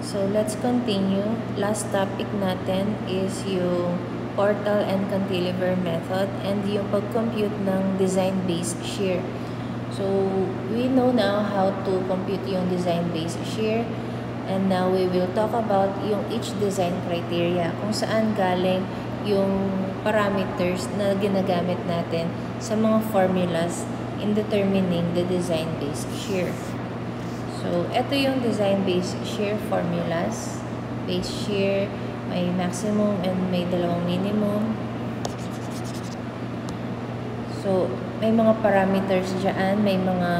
So, let's continue. Last topic natin is yung portal and cantilever method and yung pag-compute ng design-based shear. So, we know now how to compute yung design-based shear, and now we will talk about yung each design criteria, kung saan galing yung parameters na ginagamit natin sa mga formulas in determining the design-based shear. So, ito yung design-based shear formulas. Base shear, may maximum and may dalawang minimum. So, may mga parameters dyan, may mga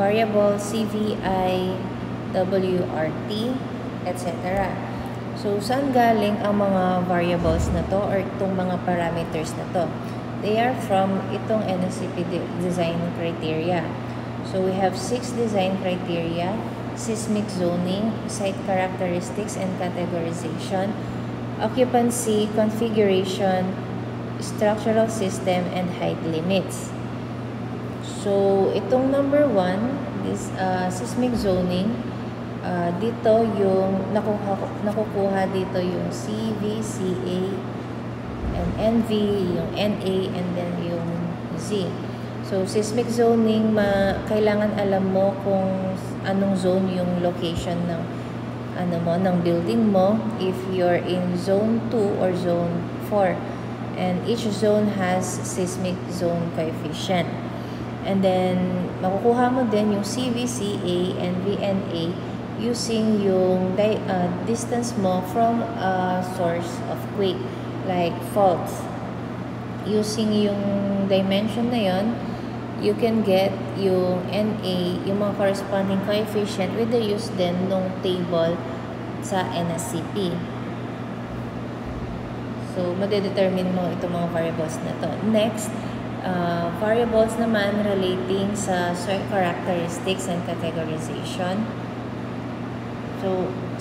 variable, CVI, WRT, etc. So, saan galing ang mga variables na to or itong mga parameters na to? They are from itong NSCP design criteria. So, we have 6 design criteria: seismic zoning, site characteristics and categorization, occupancy, configuration, structural system, and height limits. So, itong number 1, this seismic zoning, dito yung nakukuha dito yung CV, CA, and NV, yung NA, and then yung Z. So, seismic zoning, kailangan alam mo kung anong zone yung location ng ng building mo, if you're in zone 2 or zone 4. And each zone has seismic zone coefficient. And then, makukuha mo din yung CV, CA, and VNA using yung distance mo from a source of quake, like faults. Using yung dimension na yon, you can get yung NA, yung mga corresponding coefficient with the use din nung table sa NSCP. So, madedetermine mo itong mga variables na to. Next, variables naman relating sa soil characteristics and categorization.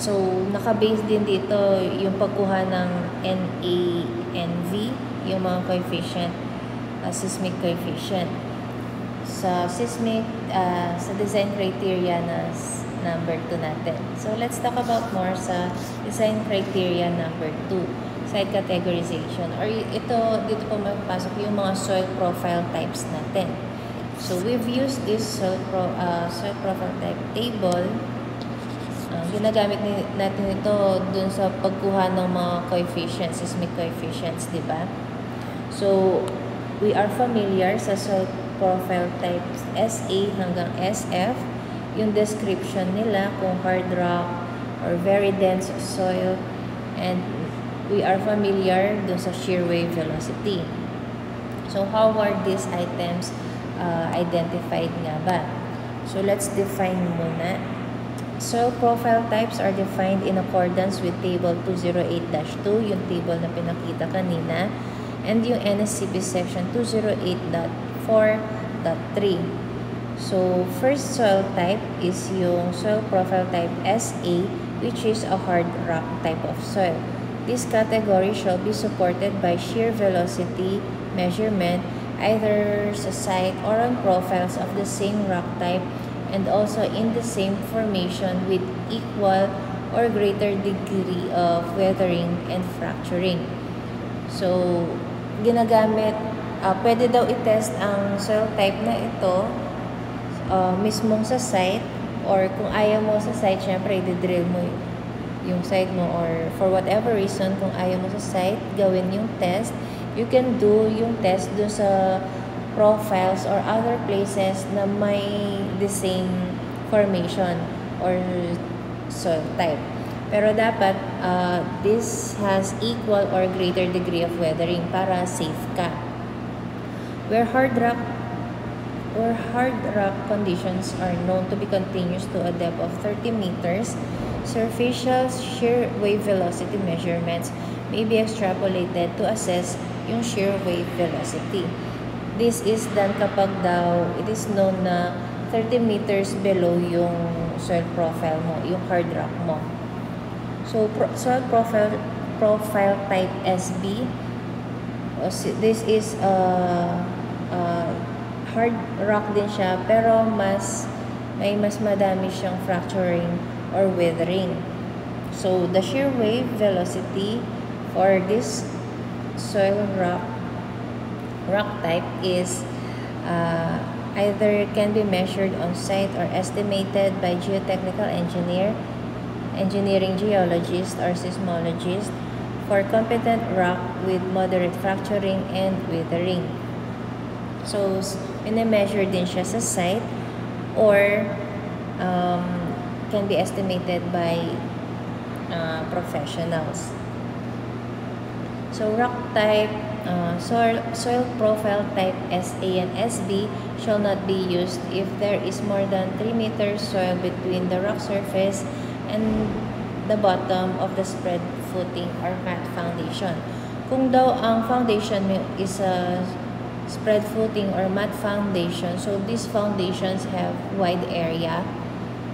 So naka-base din dito yung pagkuha ng NA, NV, yung mga coefficient, seismic coefficient. Sa seismic, sa design criteria na number 2 natin. So, let's talk about more sa design criteria number 2, site categorization. Or dito po mapapasok yung mga soil profile types natin. So, we've used this soil profile type table. Ginagamit natin ito dun sa pagkuha ng mga coefficients, seismic coefficients, di ba? So, we are familiar sa soil profile types SA hanggang SF, yung description nila kung hard rock or very dense soil, and we are familiar dun sa shear wave velocity. So, how are these items identified nga ba? So, let's define muna. Soil profile types are defined in accordance with Table 208-2, yung table na pinakita kanina, and yung NSCP Section 208.4.3. So, first soil type is yung soil profile type SA, which is a hard rock type of soil. This category shall be supported by shear velocity measurement either sa site or on profiles of the same rock type and also in the same formation with equal or greater degree of weathering and fracturing. So, ginagamit, pwede daw i-test ang soil type na ito mismong sa site, or kung ayaw mo sa site, syempre i-drill mo yung site mo, or for whatever reason, kung ayaw mo sa site, gawin yung test, you can do yung test dun sa profiles or other places na may the same formation or soil type. Pero dapat this has equal or greater degree of weathering para safe ka. Where hard rock conditions are known to be continuous to a depth of 30 meters, surfacial shear wave velocity measurements may be extrapolated to assess yung shear wave velocity. This is done kapag daw it is known na 30 meters below yung soil profile mo, yung hard rock mo. So, soil profile type SB, this is hard rock din siya, pero may mas madami siyang fracturing or weathering. So the shear wave velocity for this soil rock type is either can be measured on site or estimated by geotechnical engineering geologist or seismologist for competent rock with moderate fracturing and withering. So, measure din siya sa site or can be estimated by professionals. So, rock type, soil profile type SA and SB shall not be used if there is more than 3 meters soil between the rock surface and the bottom of the spread footing or mat foundation. Kung daw ang foundation is a spread footing or mat foundation, so these foundations have wide area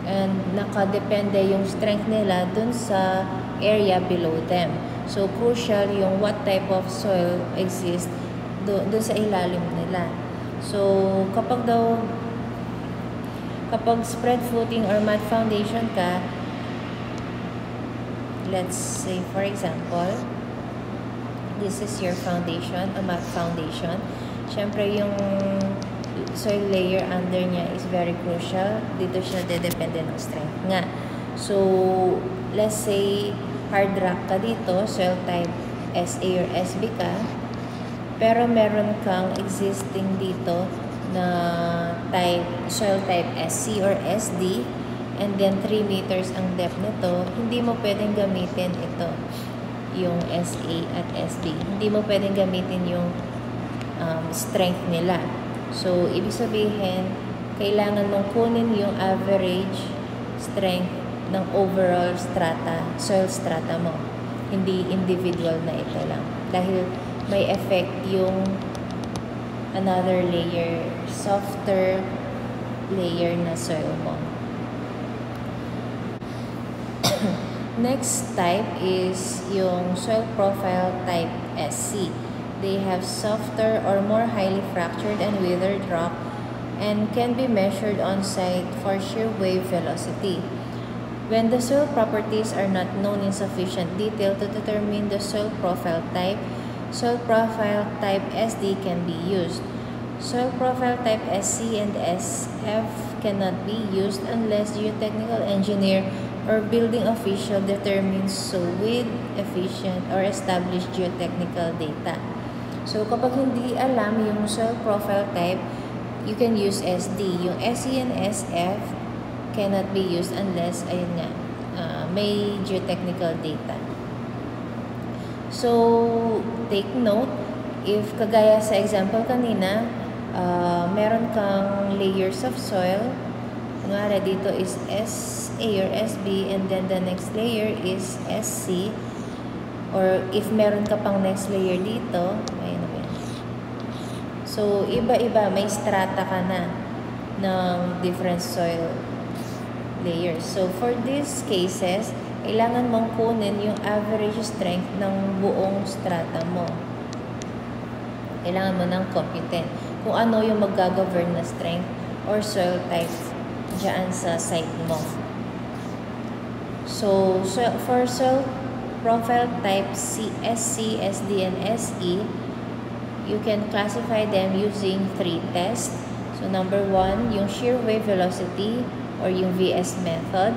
and nakadepende yung strength nila dun sa area below them. So, crucial yung what type of soil exists dun sa ilalim nila. So, kapag spread footing or mat foundation ka, let's say for example, this is your foundation, a mat foundation. Siyempre, yung soil layer under niya is very crucial. Dito siya dedepende ng strength nga. So, let's say, hard rock ka dito, soil type SA or SB ka, pero meron kang existing dito na soil type SC or SD, and then 3 meters ang depth nito, hindi mo pwedeng gamitin ito, yung SA at SB. Hindi mo pwedeng gamitin yung strength nila. So, ibig sabihin, kailangan mong kunin yung average strength ng overall strata, soil strata mo. Hindi individual na ito lang. Dahil may effect yung another layer, softer layer na soil mo. Next type is yung soil profile type SC. They have softer or more highly fractured and withered rock and can be measured on site for shear wave velocity. When the soil properties are not known in sufficient detail to determine the soil profile type SD can be used. Soil profile type SC and SF cannot be used unless geotechnical engineer or building official determines so with efficient or established geotechnical data. So, kapag hindi alam yung soil profile type, you can use SD. Yung SC and SF cannot be used unless, ayun nga, may geotechnical data. So, take note, if kagaya sa example kanina, meron kang layers of soil, kunwari dito is SA or SB, and then the next layer is SC, or if meron ka pang next layer dito, ayun na. So, iba-iba, may strata ka na ng different soil layers. So, for these cases, kailangan mong kunin yung average strength ng buong strata mo. Kailangan mo ng compute kung ano yung mag-govern na strength or soil type dyan sa site mo. So for soil profile type SC, SD, and SE, you can classify them using 3 tests. So, number 1, yung shear wave velocity or yung VS method.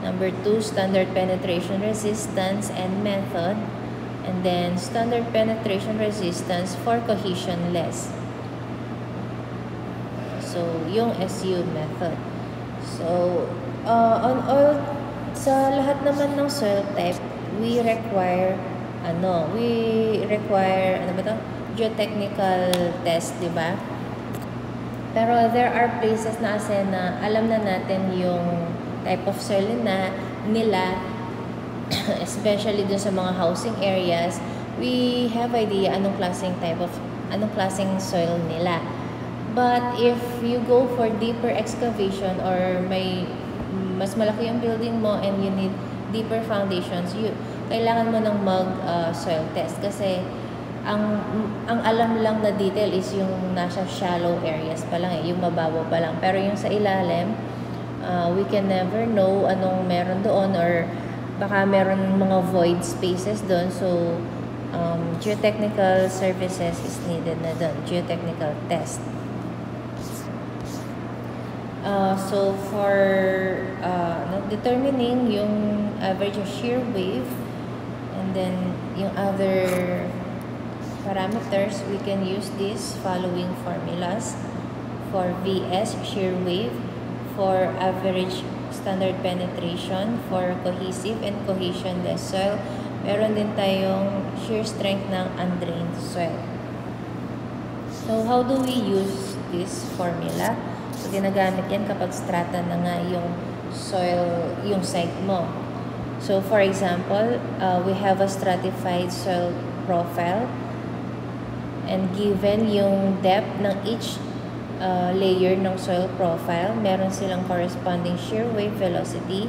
Number 2, standard penetration resistance and method. And then, standard penetration resistance for cohesionless. So, yung SU method. So, sa lahat naman ng soil type, we require geotechnical test, di ba? Pero there are places na kasi na alam na natin yung type of soil nila, especially dun sa mga housing areas, we have idea anong klaseng soil nila. But if you go for deeper excavation or mas malaki yung building mo and you need deeper foundations, kailangan mo ng soil test kasi ang alam lang na detail is yung nasa shallow areas pa lang yung mababaw pa lang. Pero yung sa ilalim, we can never know anong meron doon or baka meron mga void spaces doon. So, geotechnical services is needed na doon. Geotechnical test. So, for determining yung average of shear wave and then yung other parameters, we can use these following formulas. For VS, shear wave. For average standard penetration. For cohesive and cohesionless soil. Meron din tayong shear strength ng undrained soil. So, how do we use this formula? So, ginagamit yan kapag strata na nga yung soil, yung site mo. So, for example, we have a stratified soil profile and given yung depth ng each layer ng soil profile, meron silang corresponding shear wave velocity,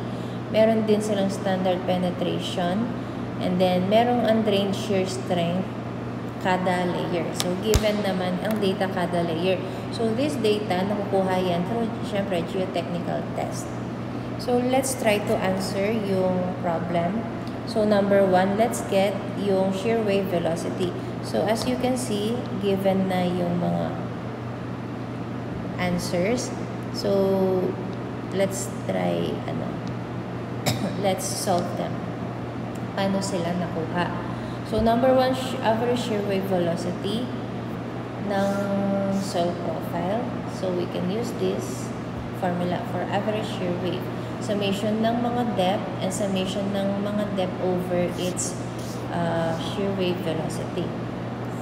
meron din silang standard penetration, and then merong undrained shear strength kada layer. So, given naman ang data kada layer. So, this data, nakukuha yan through, syempre, geotechnical test. So, let's try to answer yung problem. So, number 1, let's get yung shear wave velocity. So, as you can see, given na yung mga answers. So, let's try, let's solve them. Paano sila nakuha? So, number 1, average shear wave velocity ng soil profile. So, we can use this formula for average shear wave. Summation ng mga depth and summation ng mga depth over its shear wave velocity.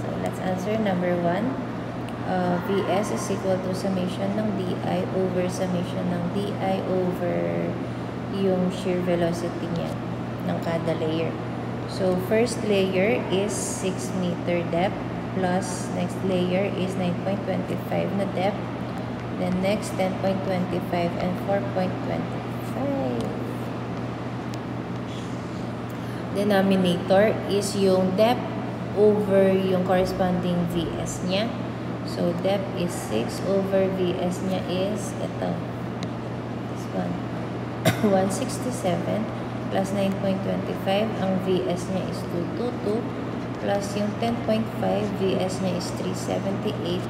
So, let's answer number 1. Vs is equal to summation ng di over summation ng di over yung shear velocity niya ng kada layer. So, first layer is 6 meter depth plus next layer is 9.25 na depth. Then next 10.25 and 4.25. Denominator is yung depth over yung corresponding Vs niya. So, depth is 6 over Vs niya is ito. This one. 167. Plus 9.25, ang Vs niya is 222, plus yung 10.5, Vs niya is 378,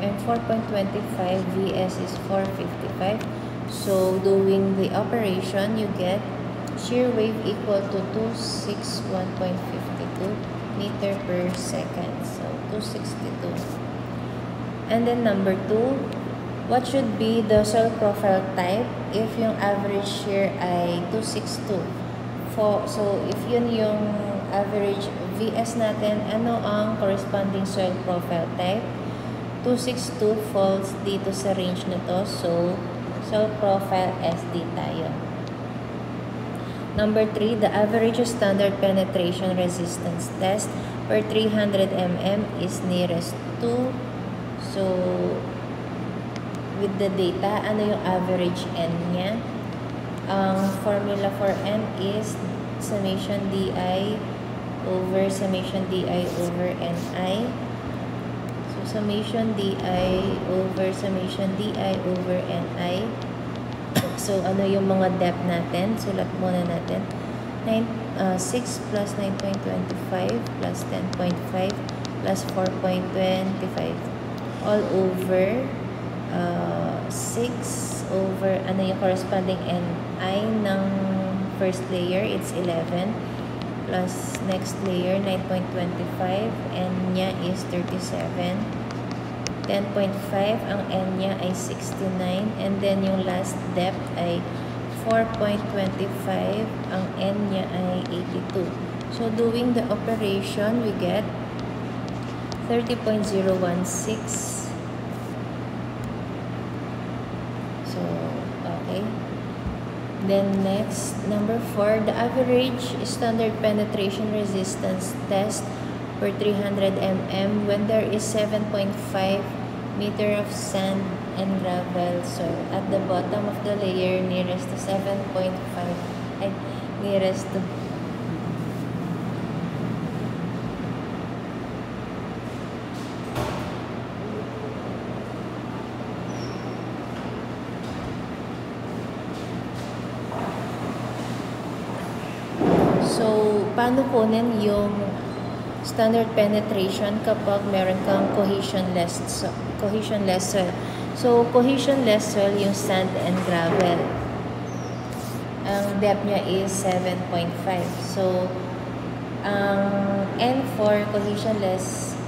and 4.25, Vs is 455. So, doing the operation, you get shear wave equal to 261.52 meter per second. So, 262. And then number 2, what should be the soil profile type if yung average shear ay 262? So, if yun yung average VS natin, ano ang corresponding soil profile type? 262 falls dito sa range na to. So, soil profile SD tayo. Number 3, the average standard penetration resistance test per 300 mm is nearest to. So, with the data, ano yung average N niya? Ang formula for N is summation DI over summation DI over NI. So, summation DI over summation DI over NI. So, ano yung mga depth natin? Sulat muna natin. 6 plus 9.25 plus 10.5 plus 4.25 all over 6 over, ano yung corresponding NI ng first layer, it's 11, plus next layer, 9.25, N niya is 37, 10.5, ang N niya ay 69, and then yung last depth ay 4.25, ang N niya ay 82. So, doing the operation, we get 30.016. Then next, number 4, the average standard penetration resistance test per 300 mm when there is 7.5 meter of sand and gravel soil at the bottom of the layer nearest to 7.5 nearest to So, paano kunin yung standard penetration kapag meron kang cohesionless soil? So, cohesionless soil yung sand and gravel. Ang depth niya is 7.5. So, ang N for cohesionless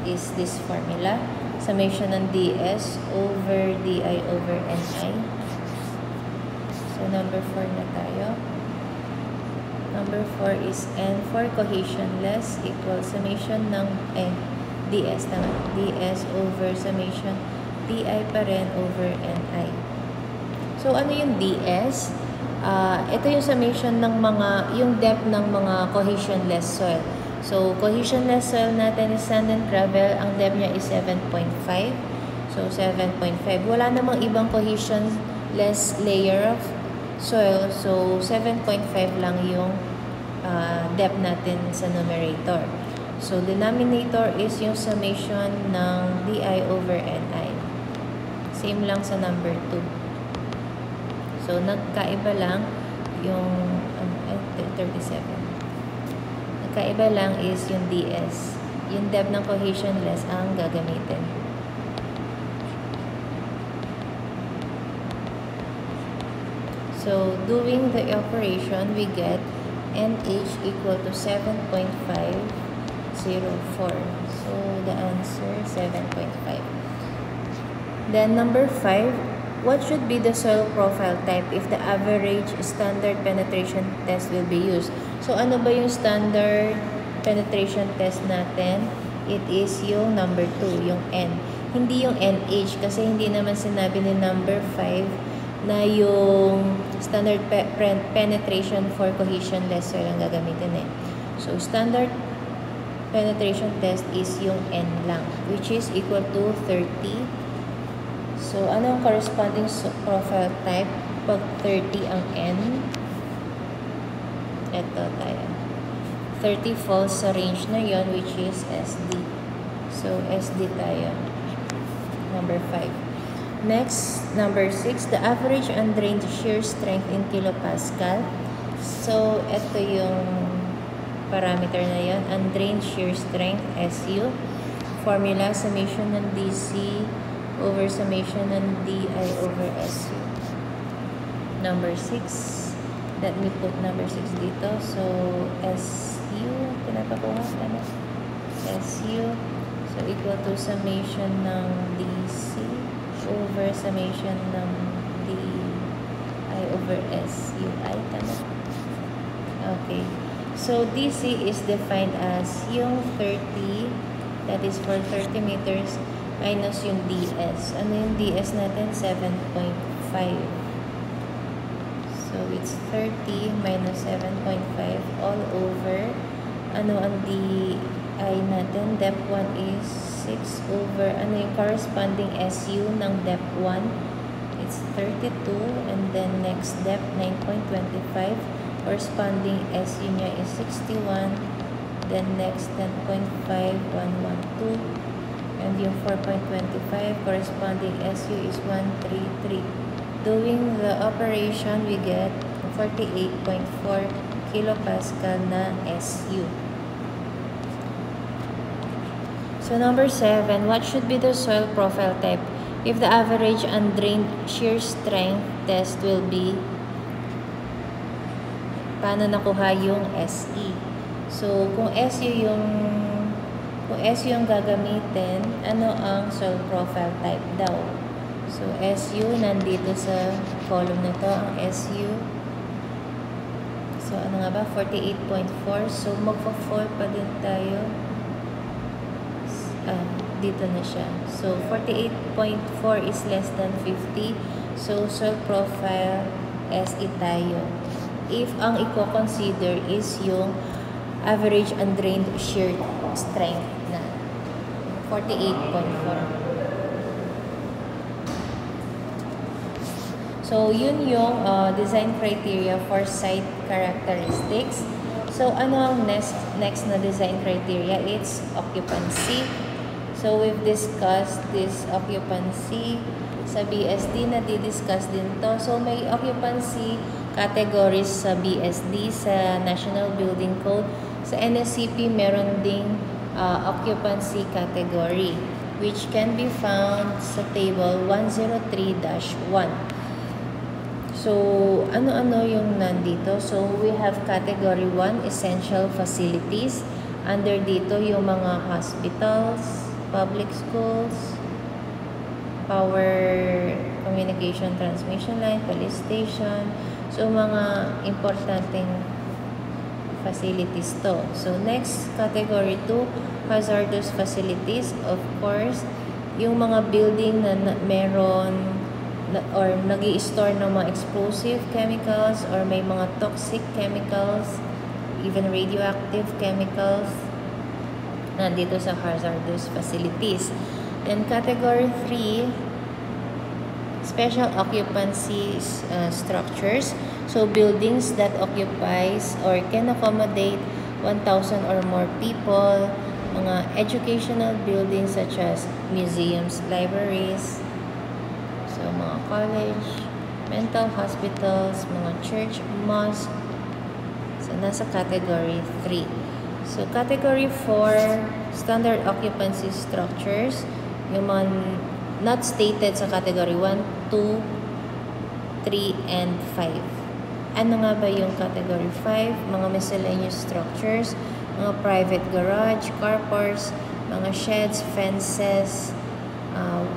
is this formula. Summation ng ds over di over ni. So, number 4 na tayo. Number 4 is N for cohesionless equals summation ng ds naman. ds over summation di pa rin over ni. So, ano yung ds? Ito yung summation ng yung depth ng mga cohesionless soil. So, cohesionless soil natin is sand and gravel. Ang depth niya is 7.5. So, 7.5. Wala namang ibang cohesionless layer of soil. So, 7.5 lang yung depth natin sa numerator. So, denominator is yung summation ng di over ni. Same lang sa number 2. So, nagkaiba lang yung 37. Nagkaiba lang is yung ds. Yung depth ng cohesionless ang gagamitin. So, doing the operation, we get NH equal to 7.504. So, the answer, 7.5. Then, number 5. What should be the soil profile type if the average standard penetration test will be used? So, ano ba yung standard penetration test natin? It is yung number 2, yung N. Hindi yung NH kasi hindi naman sinabi ni number 5 na yung standard penetration for cohesionless soil ang gagamitin eh. So, standard penetration test is yung N lang, which is equal to 30. So, ano ang corresponding profile type pag 30 ang N? Ito tayo. 30 falls sa range na yon, which is SD. So, SD tayo. Number 5. Next, number 6. The average undrained shear strength in kilopascal. So, ito yung parameter na yon. Undrained shear strength, SU. Formula, summation ng DC over summation ng di over SU. Number 6. Let me put number 6 dito. So, SU, pinapakuha ka na. SU. So, equal to summation ng DC over summation ng di over SU. Tama. Okay. So, DC is defined as yung 30, that is for 30 meters, minus yung DS. Ano yung DS natin? 7.5. So, it's 30 minus 7.5 all over. Ano ang DI natin? Depth 1 is 6 over, ano yung corresponding SU ng depth 1? It's 32. And then, next depth, 9.25. Corresponding SU niya is 61. Then, next, 10.5, 112. And yung 4.25, corresponding SU is 133. Doing the operation, we get 48.4 kilopascal na SU. So, number 7, what should be the soil profile type if the average undrained shear strength test will be? Paano nakuha yung SE? So, kung SU yung gagamitin, ano ang soil profile type daw? So, SU, nandito sa column na to, ang SU. So, ano nga ba? 48.4. So, magpa-fall pa din tayo. Dito na siya. So, 48.4 is less than 50. So, soil profile, SE tayo. If ang i-consider is yung average undrained shear strength na 48.4. So, yun yung design criteria for site characteristics. So, ano ang next na design criteria? It's occupancy. So, we've discussed this occupancy. Sa BSD, na di-discuss din to. So, may occupancy categories sa BSD, sa National Building Code. Sa NSCP, meron ding occupancy category, which can be found sa table 103-1. So, ano-ano yung nandito? So, we have category 1, essential facilities. Under dito yung mga hospitals, public schools, power communication transmission line, police station. So, mga importanteng facilities to. So, next, category 2, hazardous facilities. Of course, yung mga building na meron or nag-i-store ng mga explosive chemicals or may mga toxic chemicals, even radioactive chemicals, nandito sa hazardous facilities. Then, category 3, special occupancy structures. So, buildings that occupies or can accommodate 1,000 or more people. Mga educational buildings such as museums, libraries, so mga college, mental hospitals, mga church, mosque. So, nasa category 3. So, category 4, standard occupancy structures. Yung mga not stated sa category 1, 2, 3, and 5. Ano nga ba yung category 5? Mga miscellaneous structures, mga private garage, carports, mga sheds, fences,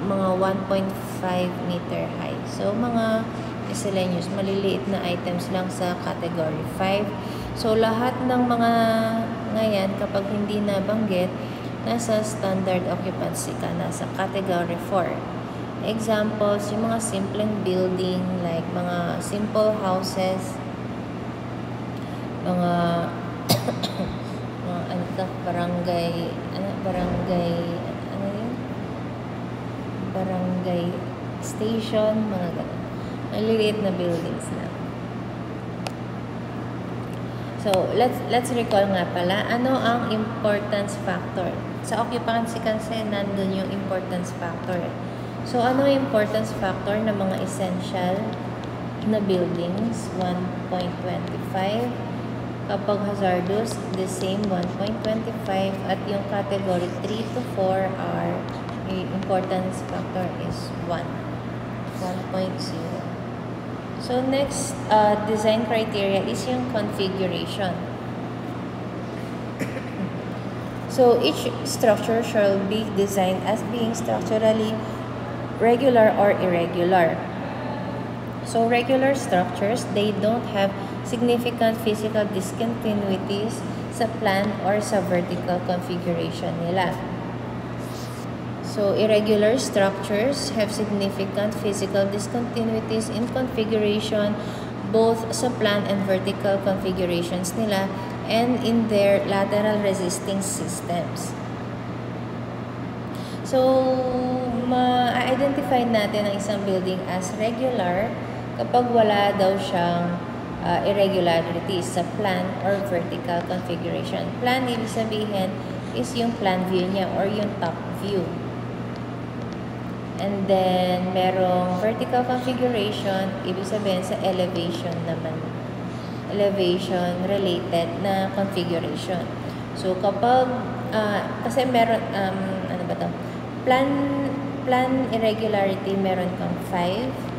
mga 1.5 meter high. So, mga miscellaneous, maliliit na items lang sa category 5. So, lahat ng mga ngayon, kapag hindi nabanggit, nasa standard occupancy ka, nasa category 4. Examples, yung mga simpleng building, like mga simple houses, mga barangay station, mga ganun. Maliliit na buildings na. So, let's recall nga pala, ano ang importance factor? Sa occupancy kasi, nandun yung importance factor. So, ano yung importance factor ng mga essential na buildings? 1.25. Kapag hazardous, the same 1.25. At yung category 3 to 4 are, yung importance factor is 1.0. So, next design criteria is yung configuration. So, each structure shall be designed as being structurally regular or irregular. So, regular structures, they don't have significant physical discontinuities sa plan or sa vertical configuration nila. So, irregular structures have significant physical discontinuities in configuration both sa plan and vertical configurations nila and in their lateral resisting systems. So, ma-identify natin ang isang building as regular kapag wala daw siyang irregularities sa plan or vertical configuration. Plan, ibig sabihin, is yung plan view niya or yung top view. And then, merong vertical configuration, ibig sabihin sa elevation naman. Elevation related na configuration. So, kapag, kasi meron, ano ba ito? Plan irregularity, meron kang 5.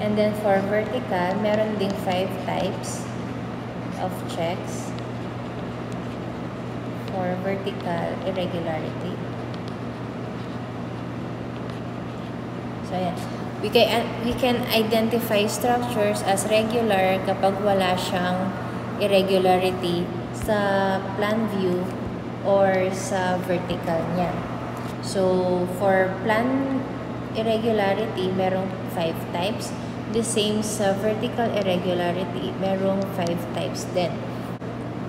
And then for vertical, meron ding 5 types of checks for vertical irregularity. So, yan. We can identify structures as regular kapag wala siyang irregularity sa plan view or sa vertical niya. So, for plan irregularity, merong 5 types. The same sa vertical irregularity, merong 5 types din.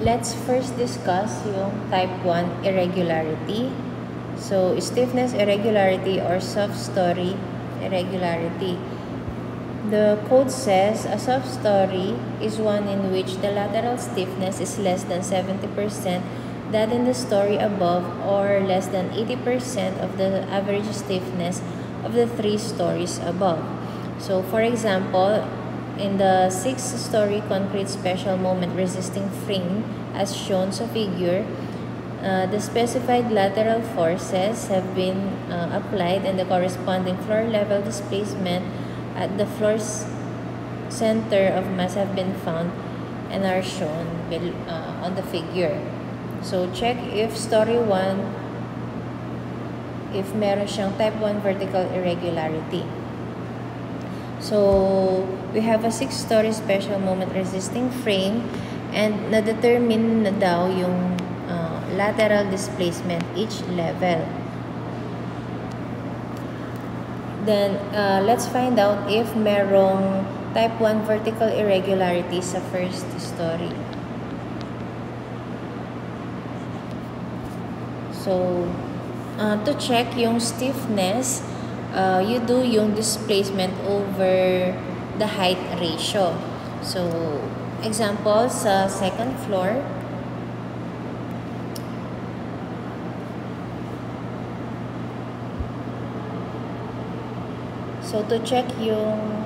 Let's first discuss yung type 1 irregularity. So, stiffness irregularity or soft story irregularity. The code says a soft story is one in which the lateral stiffness is less than 70% that in the story above or less than 80% of the average stiffness of the 3 stories above. So for example, in the 6-story concrete special moment resisting frame as shown sa figure, the specified lateral forces have been applied and the corresponding floor level displacement at the floor's center of mass have been found and are shown on the figure. So check if story 1, if meron siyang type 1 vertical irregularity. So we have a 6-story special moment resisting frame and na-determine na daw yung lateral displacement each level. Then, let's find out if merong type 1 vertical irregularity sa first story. So, to check yung stiffness, you do yung displacement over the height ratio. So, example, sa second floor, so, to check yung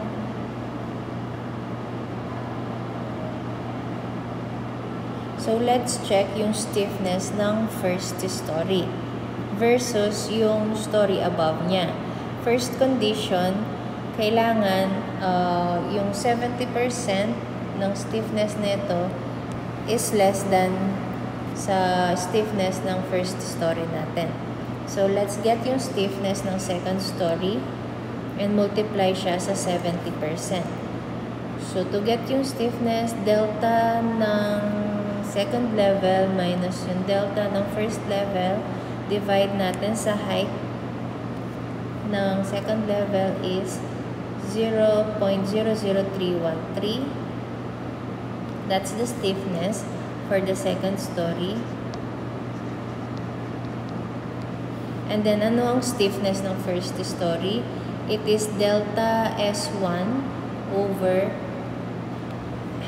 let's check yung stiffness ng first story versus yung story above niya. First condition, kailangan yung 70% ng stiffness nito is less than sa stiffness ng first story natin. So, let's get yung stiffness ng second story and multiply siya sa 70%. So, to get yung stiffness, delta ng second level minus yung delta ng first level, divide natin sa height ng second level is 0.00313. That's the stiffness for the second story. And then, ano ang stiffness ng first story? It is delta S1 over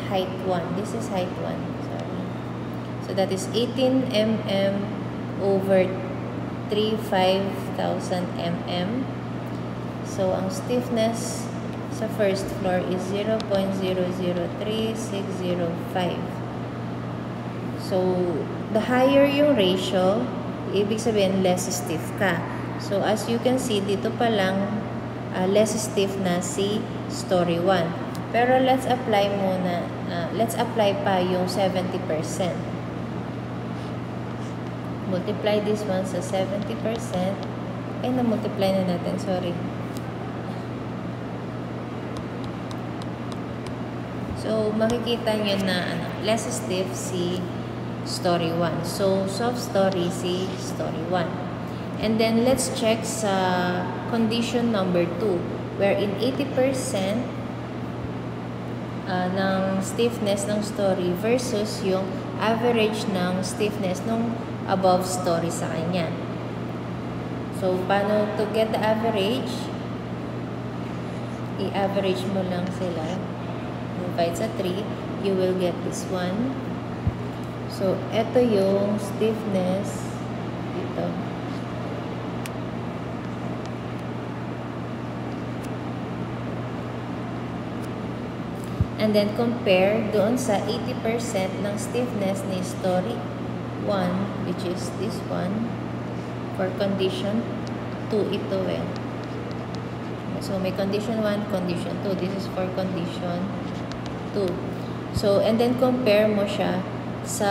height 1. This is height 1. Sorry. So that is 18 mm over 35,000 mm. So ang stiffness sa first floor is 0.003605. So the higher yung ratio, ibig sabihin less stiff ka. So as you can see, dito pa lang less stiff na si story 1. Pero let's apply muna, let's apply pa yung 70%. Multiply this one sa 70%. Ay, na-multiply na natin, sorry. So, makikita nyo na less stiff si story 1. So, soft story si story 1. And then, let's check sa condition number 2, wherein 80% ng stiffness ng story versus yung average ng stiffness ng above story sa kanya. So, paano to get the average? I-average mo lang sila. Divide sa 3, you will get this one. So, ito yung stiffness dito. And then, compare doon sa 80% ng stiffness ni story 1, which is this one, for condition 2 ito eh. So, may condition 1, condition 2. This is for condition 2. So, and then compare mo siya sa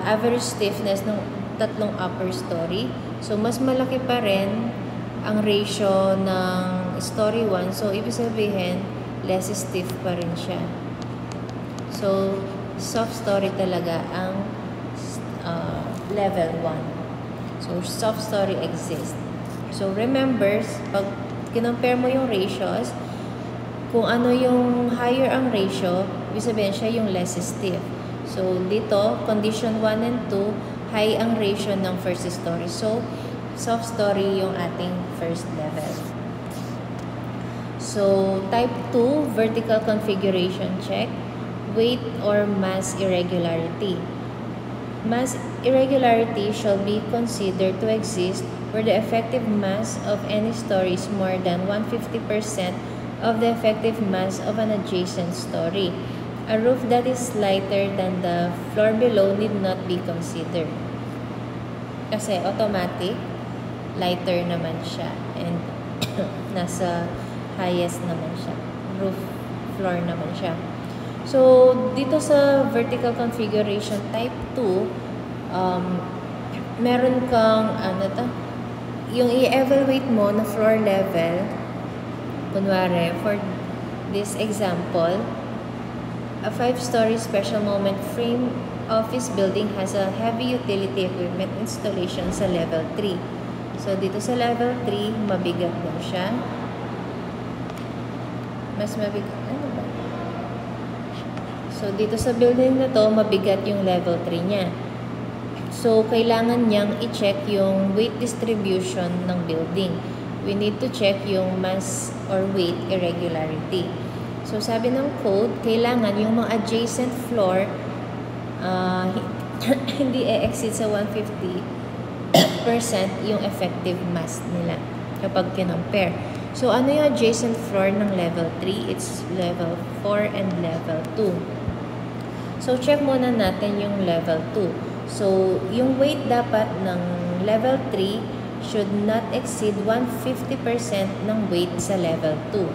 average stiffness ng tatlong upper story. So, mas malaki pa rin ang ratio ng story 1. So, ibig sabihin, less stiff pa rin siya. So, soft story talaga ang level 1. So, soft story exists. So, remember, pag kinompare mo yung ratios, kung ano yung higher ang ratio, ibig sabihin siya yung less stiff. So, dito, condition 1 and 2, high ang ratio ng first story. So, soft story yung ating first level. So, type 2, vertical configuration check, weight or mass irregularity. Mass irregularity shall be considered to exist where the effective mass of any story is more than 150% of the effective mass of an adjacent story. A roof that is lighter than the floor below need not be considered. Kasi automatic, lighter naman siya. And nasa highest naman siya. Roof floor naman siya. So, dito sa vertical configuration type 2, meron kang, yung i-evaluate mo na floor level, kunwari, for this example, a 5-story special moment frame office building has a heavy utility equipment installation sa level 3. So, dito sa level 3, mabigat daw siya. Mas mabigat, ano ba? So, dito sa building na to, mabigat yung level 3 niya. So, kailangan niyang i-check yung weight distribution ng building. We need to check yung mass or weight irregularity. So, sabi ng code, kailangan yung mga adjacent floor hindi exceed sa 150% yung effective mass nila kapag kinompare. So, ano yung adjacent floor ng level 3? It's level 4 and level 2. So, check muna natin yung level 2. So, yung weight dapat ng level 3 should not exceed 150% ng weight sa level 2.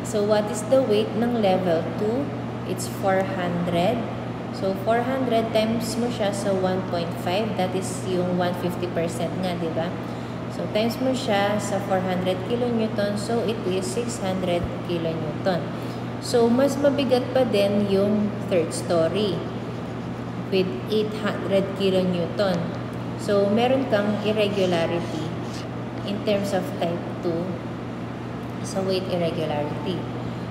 So, what is the weight ng level 2? It's 400. So, 400 times mo siya sa 1.5. That is yung 150% nga, di ba? So, times mo siya sa 400 kilonewton. So, it is 600 kilonewton. So, mas mabigat pa din yung third story with 800 kilonewton. So, meron kang irregularity in terms of type 2 sa weight irregularity.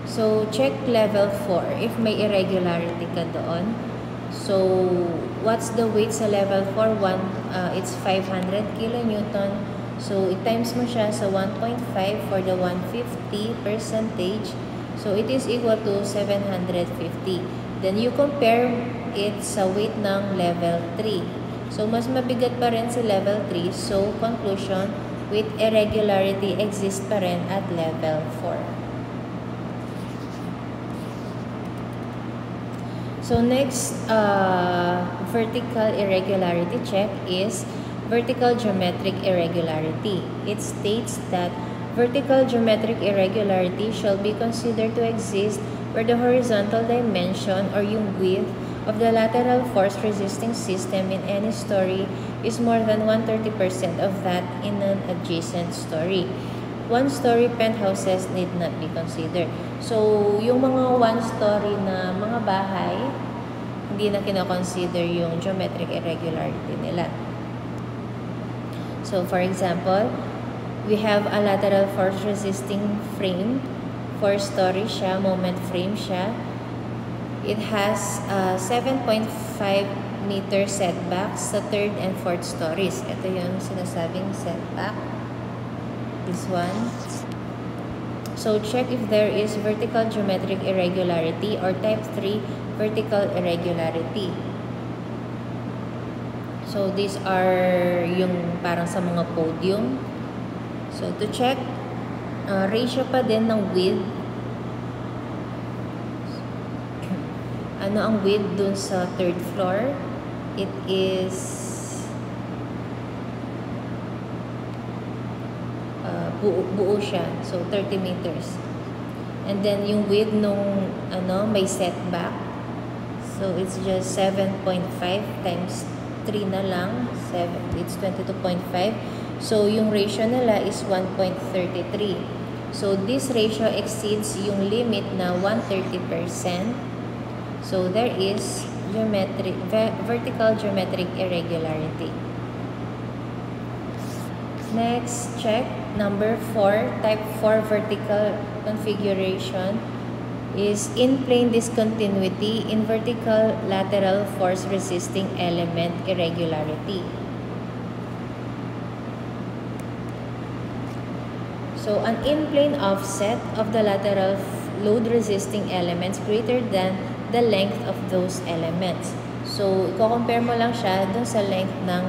So, check level 4 if may irregularity ka doon. So, what's the weight sa level 4? It's 500 kilonewton. So, i-times mo siya sa 1.5 for the 150 percentage. So, it is equal to 750. Then, you compare it sa weight ng level 3. So, mas mabigat pa rin sa level 3. So, conclusion, weight irregularity exists pa rin at level 4. So, next vertical irregularity check is vertical geometric irregularity. It states that vertical geometric irregularity shall be considered to exist where the horizontal dimension or yung width of the lateral force resisting system in any story is more than 130% of that in an adjacent story. One-story penthouses need not be considered. So, yung mga one-story na mga bahay, hindi na kinoconsider yung geometric irregularity nila. So, for example, we have a lateral force resisting frame. 4-story siya, moment frame siya. It has 7.5 meter setbacks sa 3rd and 4th stories. Ito yung sinasabing setback. This one. So, check if there is vertical geometric irregularity or type 3 vertical irregularity. So, these are yung parang sa mga podium. So, to check, ratio pa din ng width. Ano ang width dun sa 3rd floor? It is buo siya. So, 30 meters. And then, yung width nung may setback. So, it's just 7.5 times 3 na lang. It's 22.5. So, yung ratio nila is 1.33. So, this ratio exceeds yung limit na 130%. So, there is vertical geometric irregularity. Next, check number 4, type 4 vertical configuration is in plane discontinuity in vertical lateral force resisting element irregularity. So, an in-plane offset of the lateral load-resisting elements greater than the length of those elements. So, i-compare mo lang siya dun sa length ng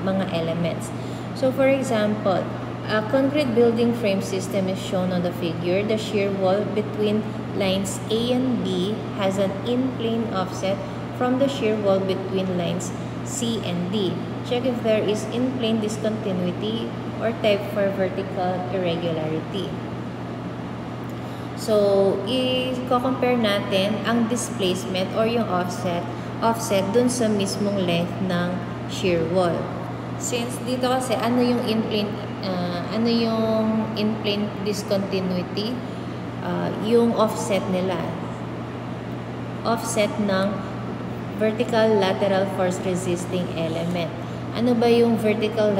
mga elements. So, for example, a concrete building frame system is shown on the figure. The shear wall between lines A and B has an in-plane offset from the shear wall between lines C and D. Check if there is in-plane discontinuity or type for vertical irregularity. So, i-compare natin ang displacement or yung offset dun sa mismong length ng shear wall. Since dito kasi ano yung in-plane discontinuity, yung offset nila. Offset ng vertical lateral force resisting element. Ano ba yung vertical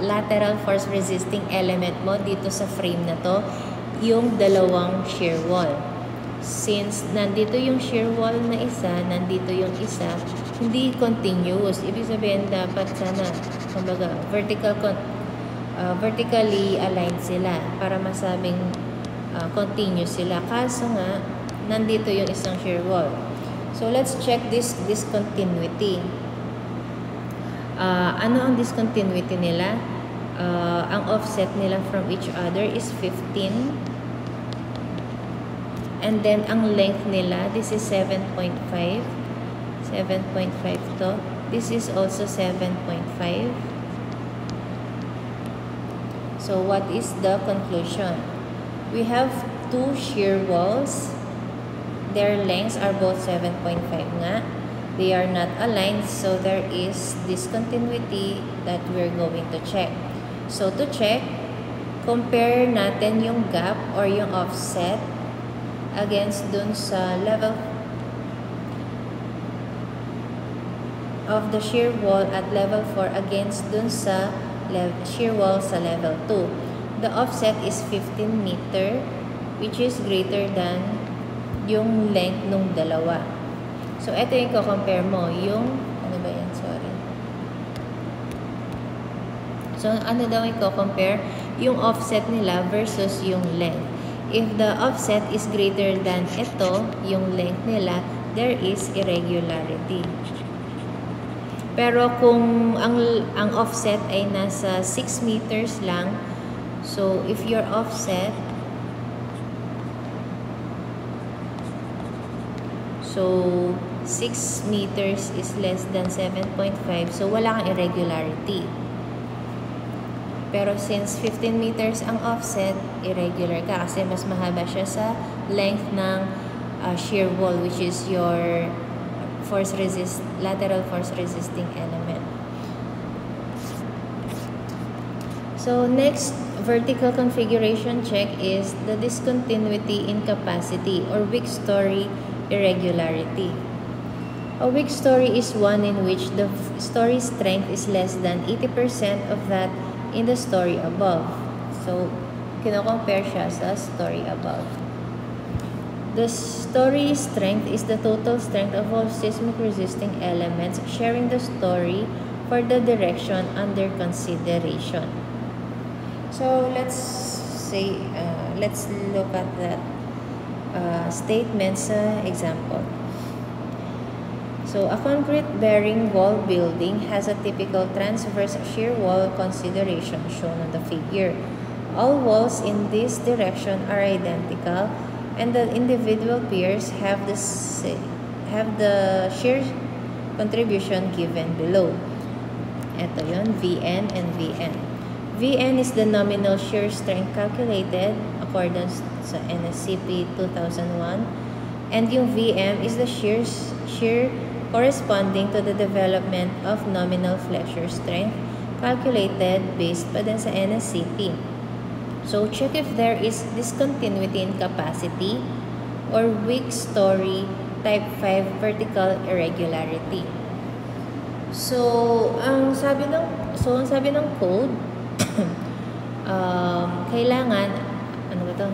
lateral force resisting element mo dito sa frame na to? Yung dalawang shear wall. Since nandito yung shear wall na isa, nandito yung isa, hindi continuous. Ibig sabihin dapat sana, kumbaga, vertically aligned sila para masabing continuous sila. Kaso nga, nandito yung isang shear wall. So, let's check this discontinuity. Ano ang discontinuity nila? Ang offset nila from each other is 15. And then, ang length nila, this is 7.5. 7.5 to. This is also 7.5. So, what is the conclusion? We have two shear walls. Their lengths are both 7.5 nga. They are not aligned, so there is discontinuity that we're going to check. So, to check, compare natin yung gap or yung offset against dun sa level of the shear wall at level 4 against dun sa shear wall sa level 2. The offset is 15 meter, which is greater than yung length nung dalawa. So, ito yung compare mo. Yung, ano ba yan? Sorry. So, ano daw yung compare? Yung offset nila versus yung length. If the offset is greater than ito, yung length nila, there is irregularity. Pero kung ang offset ay nasa 6 meters lang, so, if your offset, so, 6 meters is less than 7.5. So, wala kang irregularity. Pero since 15 meters ang offset, irregular ka kasi mas mahaba siya sa length ng shear wall, which is your lateral force resisting element. So, next vertical configuration check is the discontinuity in capacity or weak story irregularity. A weak story is one in which the story strength is less than 80% of that in the story above. So, kino-compare siya sa story above. The story strength is the total strength of all seismic resisting elements sharing the story for the direction under consideration. So, let's look at that statement sa example. So, a concrete bearing wall building has a typical transverse shear wall configuration shown on the figure. All walls in this direction are identical, and the individual piers have the shear contribution given below. Ito yun, Vn and Vn. Vn is the nominal shear strength calculated according to NSCP 2001, and yung Vm is the shear corresponding to the development of nominal flexure strength calculated based pa din sa NSCP. So, check if there is discontinuity in capacity or weak story type 5 vertical irregularity. So, ang sabi ng code, kailangan, ano ba to?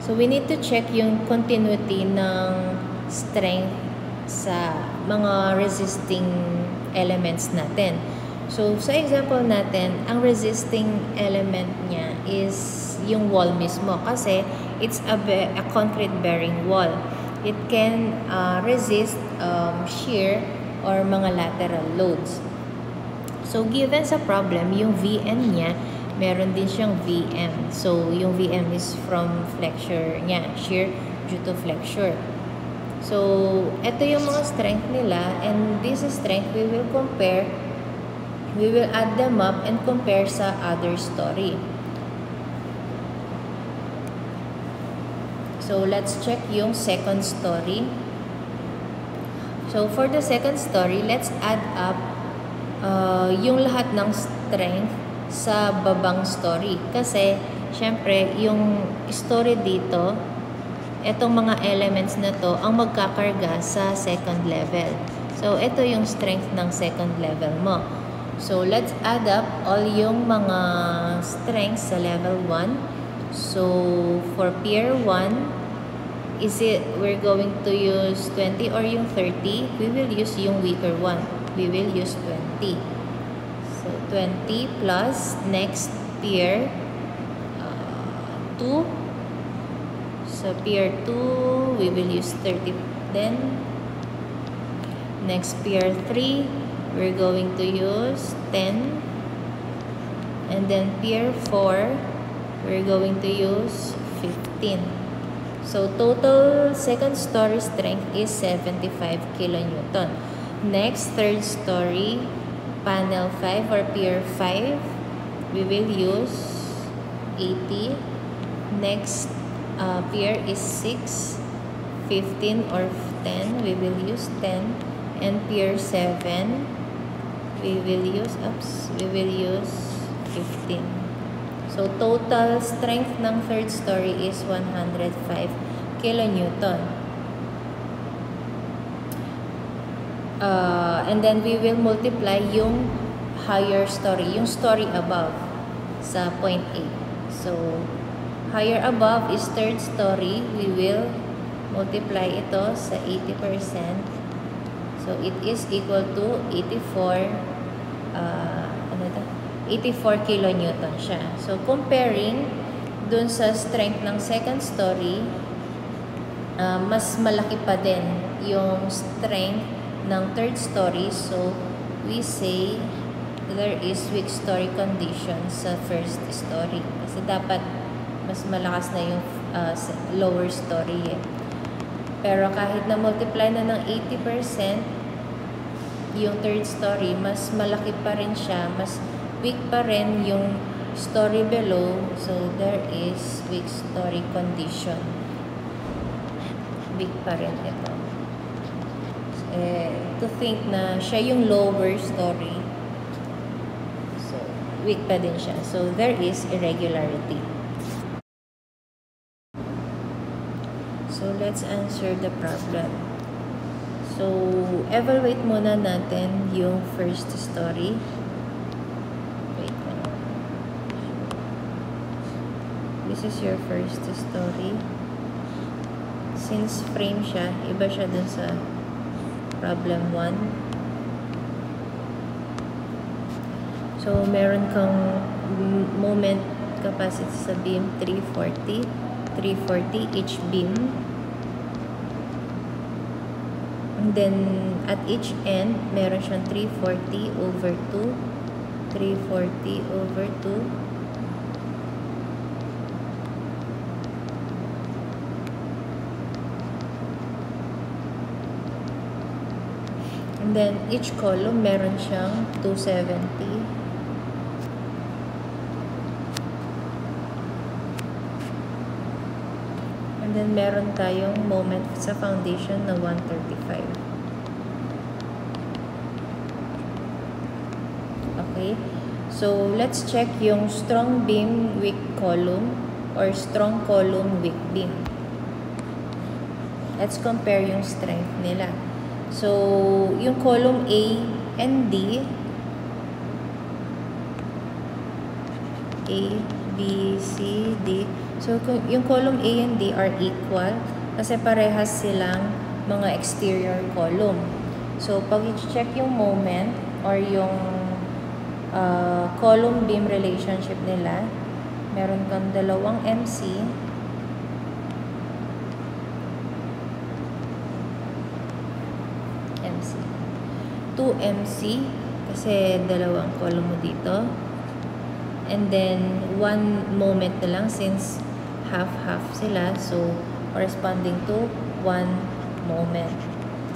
So, we need to check yung continuity ng strength sa mga resisting elements natin. So, sa example natin, ang resisting element niya is yung wall mismo kasi it's a concrete bearing wall. It can resist shear or mga lateral loads. So, given sa problem, yung Vn niya, meron din siyang Vm. So, yung Vm is from flexure niya, shear due to flexure. So, ito yung mga strength nila, and this strength we will add them up and compare sa other story. So, let's check yung second story. So, for the second story, let's add up yung lahat ng strength sa babang story. Kasi, syempre, yung story dito, etong mga elements na to, ang magkakarga sa second level. So, ito yung strength ng second level mo. So, let's add up all yung mga strengths sa level 1. So, for pier 1, we're going to use 20 or yung 30? We will use yung weaker one. We will use 20. So, 20 plus next pier 2. So, pier 2, we will use 30. Then, next pier 3, we're going to use 10. And then, pier 4, we're going to use 15. So, total second story strength is 75 kilonewton. Next, third story, panel 5 or pier 5, we will use 80. Next, pier is 6, 15 or 10, we will use 10. And pier 7, we will use 15. So, total strength ng third story is 105 kilonewton. And then, we will multiply yung higher story, yung story above sa point A. So, higher above is third story. We will multiply ito sa 80%. So, it is equal to 84 kilonewton siya. So, comparing dun sa strength ng second story, mas malaki pa din yung strength ng third story. So, we say there is weak story condition sa first story. Kasi dapat mas malakas na yung lower story eh. Pero kahit na multiply na ng 80%, yung third story, mas malaki pa rin siya, mas weak pa rin yung story below. So, there is weak story condition. Weak pa rin ito. To think na siya yung lower story, so, weak pa din siya. So, there is irregularity. So, let's answer the problem. So, evaluate muna natin yung first story. Wait lang. This is your first story. Since frame siya, iba siya dun sa problem 1. So, meron kang moment capacity sa beam 340 each beam. And then, at each end, meron siyang 340 over 2. 340 over 2. And then, each column, meron siyang 270. And then, meron tayong moment sa foundation na 135. Okay? So, let's check yung strong beam, weak column, or strong column, weak beam. Let's compare yung strength nila. So, yung column A and D, A, B, C, D. So, yung column A and D are equal kasi parehas silang mga exterior column. So, pag i-check yung moment or yung column beam relationship nila, meron kang dalawang MC. MC. 2 MC kasi dalawang column mo dito. And then, 1 moment na lang since half-half sila. So, corresponding to 1 moment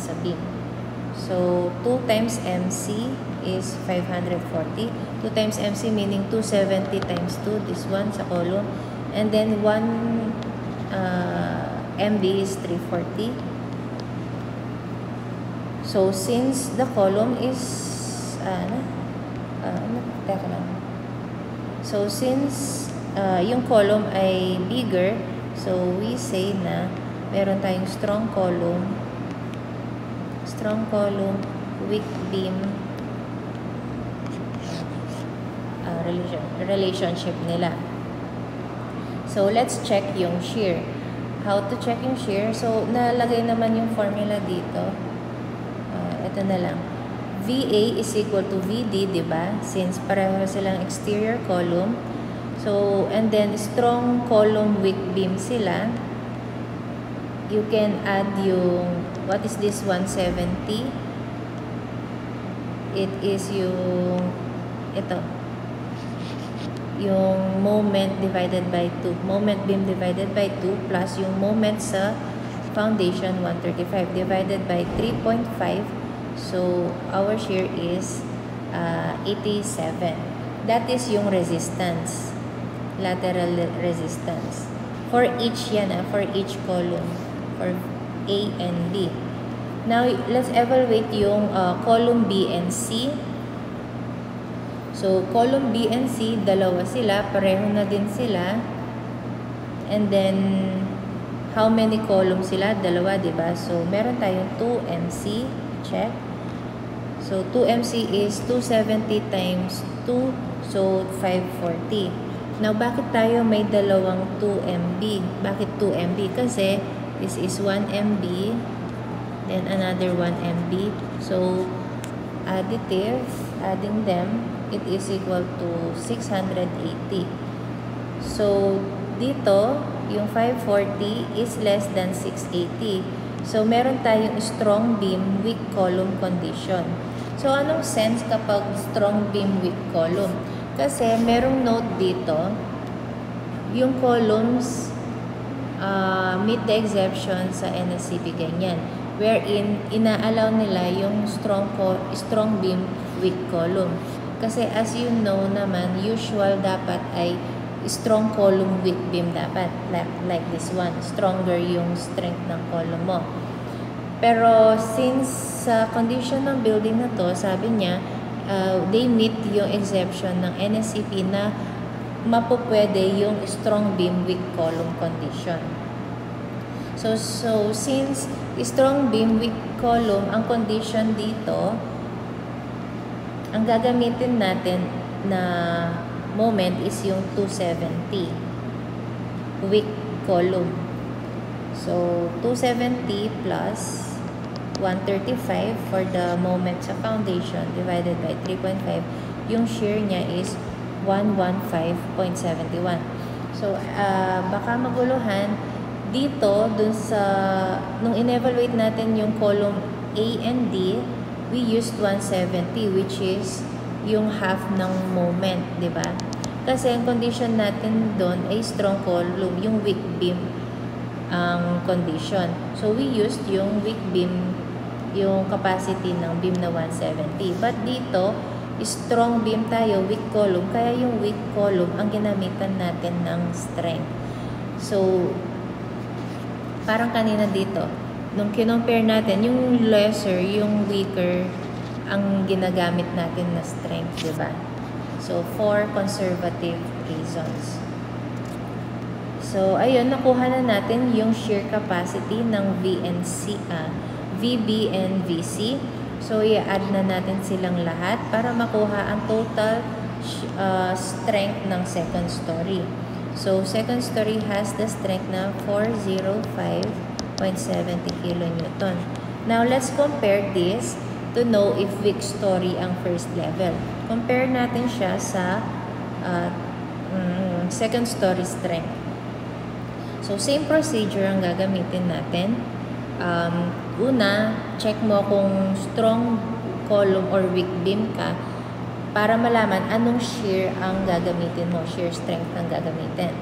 sa beam. So, 2 times MC is 540. 2 times MC meaning 270 times 2. This one sa column. And then, 1 MB is 340. So, since the column is, teka lang. So, since yung column ay bigger, so we say na meron tayong strong column, weak beam relationship nila. So, let's check yung shear. How to check yung shear? So, nalagay naman yung formula dito. Ito na lang. VA is equal to VD, diba? Since pareho silang exterior column. So, and then strong column, weak beam sila. You can add yung, what is this 170? It is yung, ito. Yung moment divided by 2. Moment beam divided by 2 plus yung moment sa foundation 135 divided by 3.5. So, our shear is 87. That is yung resistance. Lateral resistance. For each yan, for each column. For A and B. Now, let's evaluate yung column B and C. So, column B and C, dalawa sila. Pareho na din sila. And then, how many columns sila? Dalawa, diba? So, meron tayong 2 MC. Check. So, 2MC is 270 times 2. So, 540. Now, bakit tayo may dalawang 2MB? Bakit 2MB? Kasi, this is 1MB, then another 1MB. So, adding them, it is equal to 680. So, dito, yung 540 is less than 680. So, meron tayong strong beam, weak column condition. So, anong sense kapag strong beam, weak column? Kasi, merong note dito, yung columns meet the exception sa NSCP ganyan. Wherein, inaalaw nila yung strong beam, weak column. Kasi, as you know naman, usual dapat ay strong column, weak beam dapat. Like this one. Stronger yung strength ng column mo. Pero, since sa condition ng building na to, sabi niya, they meet yung exception ng NSCP na mapupwede yung strong beam, weak column condition. So since strong beam, weak column, ang condition dito, ang gagamitin natin na moment is yung 270 weak column. So, 270 plus 135 for the moment sa foundation divided by 3.5. Yung shear niya is 115.71. So, baka maguluhan dito, dun sa, nung in-evaluate natin yung column A and D, we used 170, which is yung half ng moment, di ba? Kasi ang condition natin doon ay strong column, yung weak beam ang condition. So, we used yung weak beam, yung capacity ng beam na 170. But dito, strong beam tayo, weak column, kaya yung weak column ang ginamitan natin ng strength. So, parang kanina dito, nung kinompare natin, yung lesser, yung weaker, ang ginagamit natin na strength, diba? So, for conservative reasons. So, ayun, nakuha na natin yung shear capacity ng VB and VC. So, i-add na natin silang lahat para makuha ang total strength ng second story. So, second story has the strength na 405.70 kN. Now, let's compare this to know if weak story ang first level. Compare natin siya sa second story strength. So, same procedure ang gagamitin natin. Una, check mo kung strong column or weak beam ka para malaman anong shear ang gagamitin mo, shear strength ang gagamitin.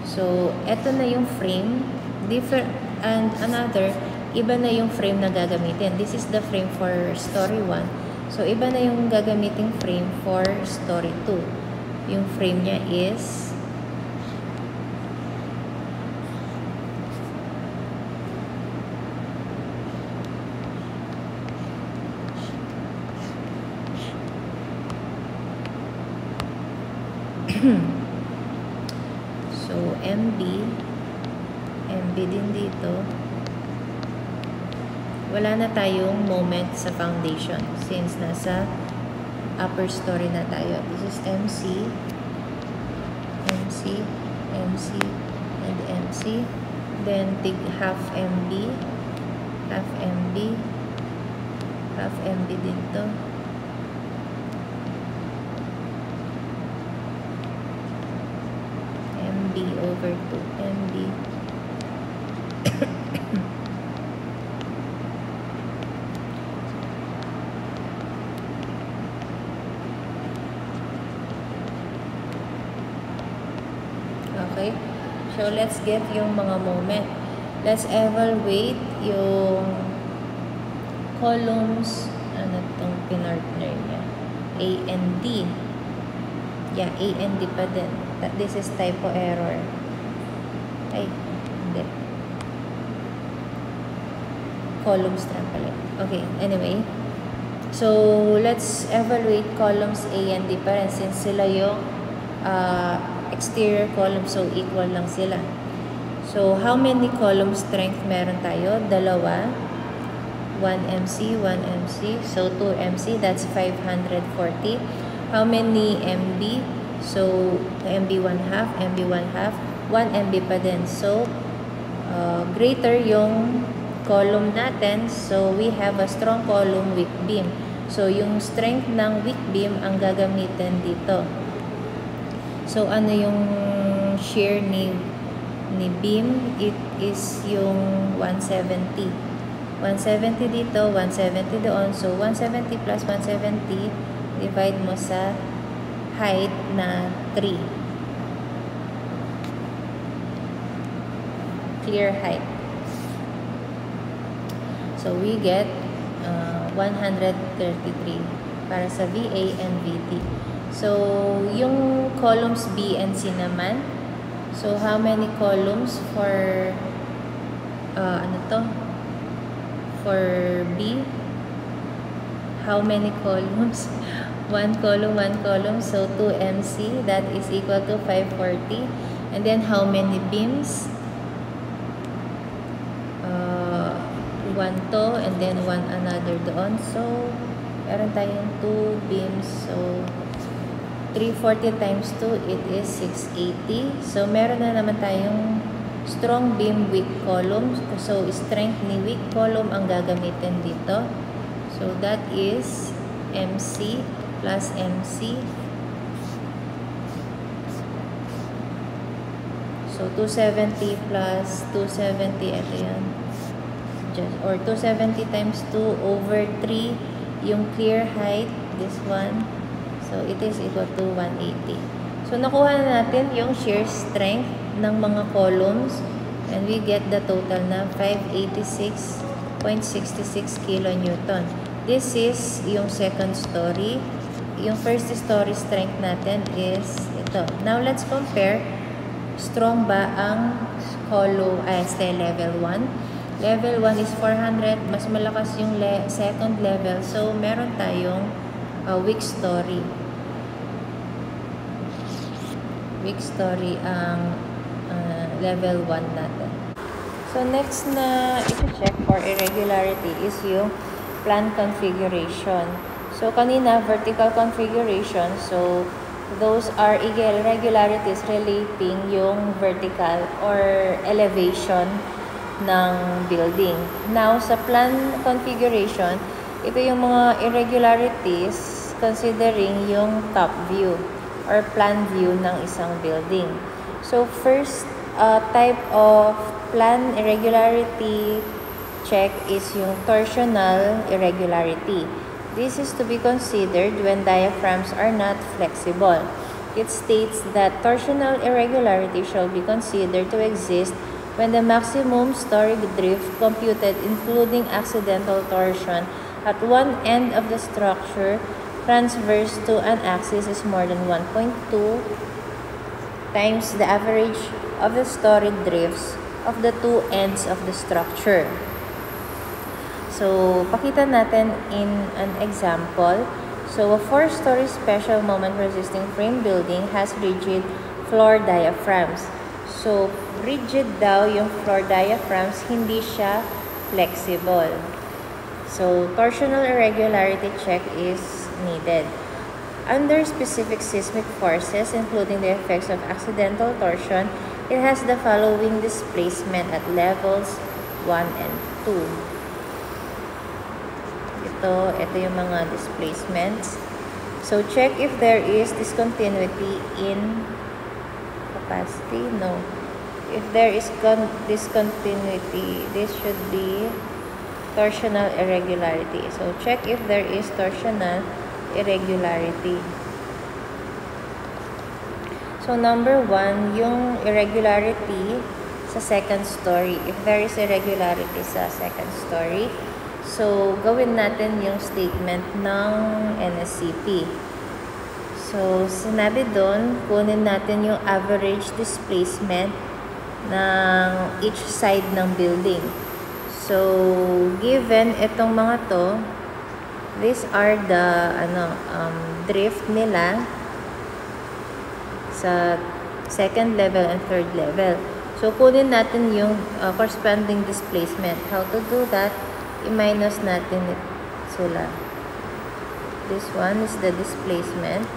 So, eto na yung frame. And another, iba na yung frame na gagamitin. This is the frame for story 1. So, iba na yung gagamiting frame for story 2. Yung frame niya is so, MB din dito. Wala na tayong moment sa foundation since nasa upper story na tayo. This is MC, and MC. Then, tig half MB din to. MB over 2 MB. Okay? So, let's get yung mga moment. Let's evaluate yung columns. Ano itong pinartner niya? A and D. Yeah, A and D pa din. This is typo error. Ay, hindi. Columns na pala. Okay, anyway. So, let's evaluate columns A and D pa rin since sila yung exterior column, so equal lang sila. So, how many column strength meron tayo? Dalawa. 1 MC. So, 2 MC, that's 540. How many MB? So, MB 1 half, 1 MB pa din. So, greater yung column natin. So, we have a strong column, weak beam. So, yung strength ng weak beam ang gagamitin dito. So, ano yung shear ni beam? It is yung 170. 170 dito, 170 doon. So, 170 plus 170, divide mo sa height na 3. Clear height. So, we get 133 para sa VA and VT. So, yung columns B and C naman. So, how many columns for for B? How many columns? 1 column. So, 2 MC. That is equal to 540. And then, how many beams? 1 to, and then 1 another doon. So, meron tayong 2 beams. So, 340 times 2, it is 680. So, meron na naman tayong strong beam, weak column. So, strength ni weak column ang gagamitin dito. So, that is MC plus MC. So, 270 plus 270, ito yan. Or 270 times 2 over 3, yung clear height, this one. So, it is equal to 180. So, nakuha na natin yung shear strength ng mga columns. And we get the total na 586.66 kilonewton. This is yung second story. Yung first story strength natin is ito. Now, let's compare. Strong ba ang column, level 1? Level 1 is 400. Mas malakas yung second level. So, meron tayong weak story. Weak story ang level 1 natin. So, next na i-check for irregularity is yung plan configuration. So, kanina, vertical configuration. So, those are irregularities relating yung vertical or elevation ng building. Now, sa plan configuration, ito yung mga irregularities considering yung top view. or plan view ng isang building. So first type of plan irregularity check is yung torsional irregularity. This is to be considered when diaphragms are not flexible. It states that torsional irregularity shall be considered to exist when the maximum story drift computed including accidental torsion at one end of the structure transverse to an axis is more than 1.2 times the average of the story drifts of the two ends of the structure. So, pakita natin in an example. So, a 4-story special moment resisting frame building has rigid floor diaphragms. So, rigid daw yung floor diaphragms, hindi siya flexible. So, torsional irregularity check is needed. Under specific seismic forces, including the effects of accidental torsion, it has the following displacement at levels 1 and 2. Ito yung mga displacements. So, check if there is discontinuity in capacity. No. If there is discontinuity, this should be torsional irregularity. So, check if there is torsional irregularity. So, number 1, yung irregularity sa second story. If there is irregularity sa second story, so, gawin natin yung statement ng NSCP. So, sinabi doon, kunin natin yung average displacement ng each side ng building. So, given itong mga to, these are the drift nila sa second level and third level. So, kunin natin yung corresponding displacement. How to do that? I-minus natin sila. This one is the displacement.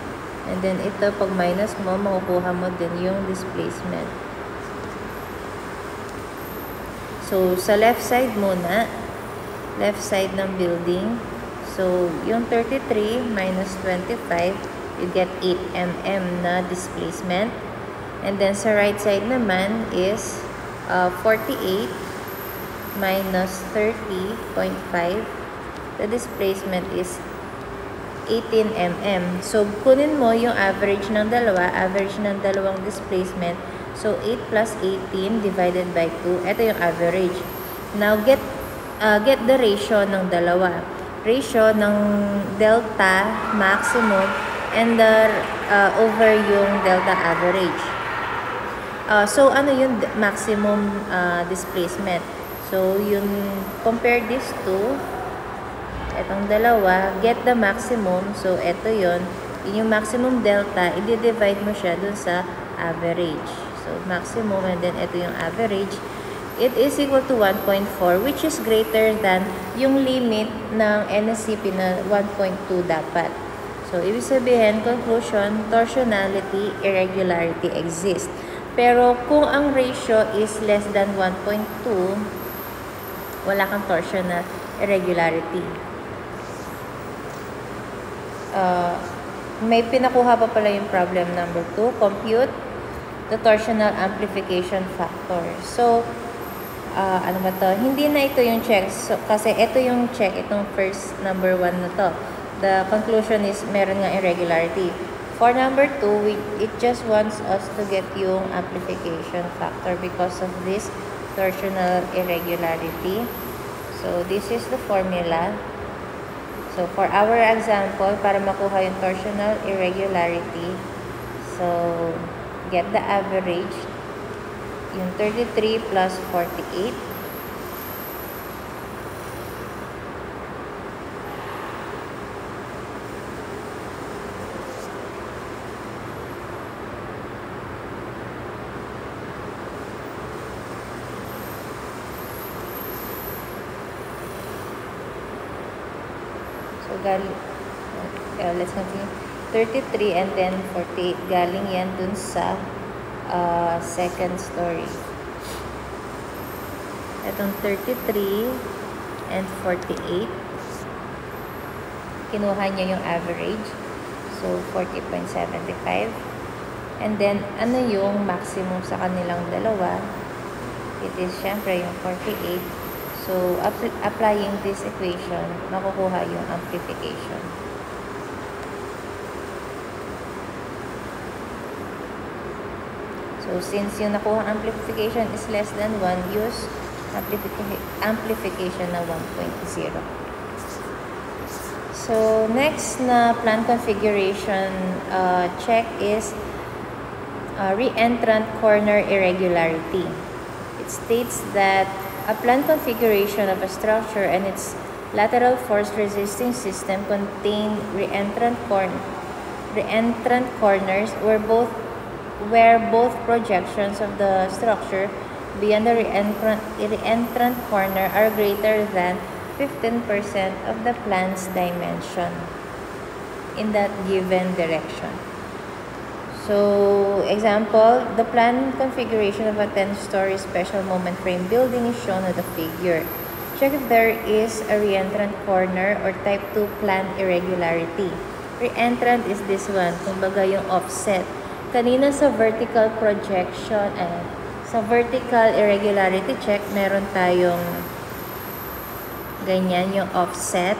And then, ito, pag minus mo, makukuha mo din yung displacement. So, sa left side muna, left side ng building. So, yung 33 minus 25, you get 8 mm na displacement. And then, sa right side naman is 48 minus 30.5. The displacement is 18 mm. So, kunin mo yung average ng dalawa, average ng dalawang displacement. So, 8 plus 18 divided by 2. Ito yung average. Now, get the ratio ng dalawa. Ratio ng delta maximum and over yung delta average. So, ano yung maximum displacement? So, yung compare these two, itong dalawa, get the maximum. So, ito yun. Yung maximum delta, i-divide mo siya dun sa average. So, maximum and then ito yung average. It is equal to 1.4 which is greater than yung limit ng NSCP na 1.2 dapat. So, ibig sabihin, conclusion, torsionality, irregularity exist. Pero, kung ang ratio is less than 1.2, wala kang torsional irregularity. May pinakuha pa pala yung problem number 2. Compute the torsional amplification factor. So, ano ba to? Hindi na ito yung check. So, kasi ito yung check. Itong first number 1 na to. The conclusion is meron nga irregularity. For number 2, it just wants us to get yung amplification factor because of this torsional irregularity. So, this is the formula. So, for our example, para makuha yung torsional irregularity, so, get the average, yung 33 plus 48. Let's continue. 33 and then 48. Galing yan dun sa second story. Itong 33 and 48. Kinuha niya yung average. So, 40.75. And then, ano yung maximum sa kanilang dalawa? It is, syempre, yung 48. So, applying this equation, makukuha yung amplification. So, since yung nakuha amplification is less than 1, use amplification na 1.0. So, next na plan configuration check is re-entrant corner irregularity. It states that a plan configuration of a structure and its lateral force resisting system contain re-entrant corners where both projections of the structure beyond the re-entrant corner are greater than 15% of the plan's dimension in that given direction. So, example, the plan configuration of a 10-story special moment frame building is shown on the figure. Check if there is a re-entrant corner or type 2 plan irregularity. Re-entrant is this one, kumbaga yung offset. Kanina sa vertical projection, sa vertical irregularity check, meron tayong ganyan yung offset.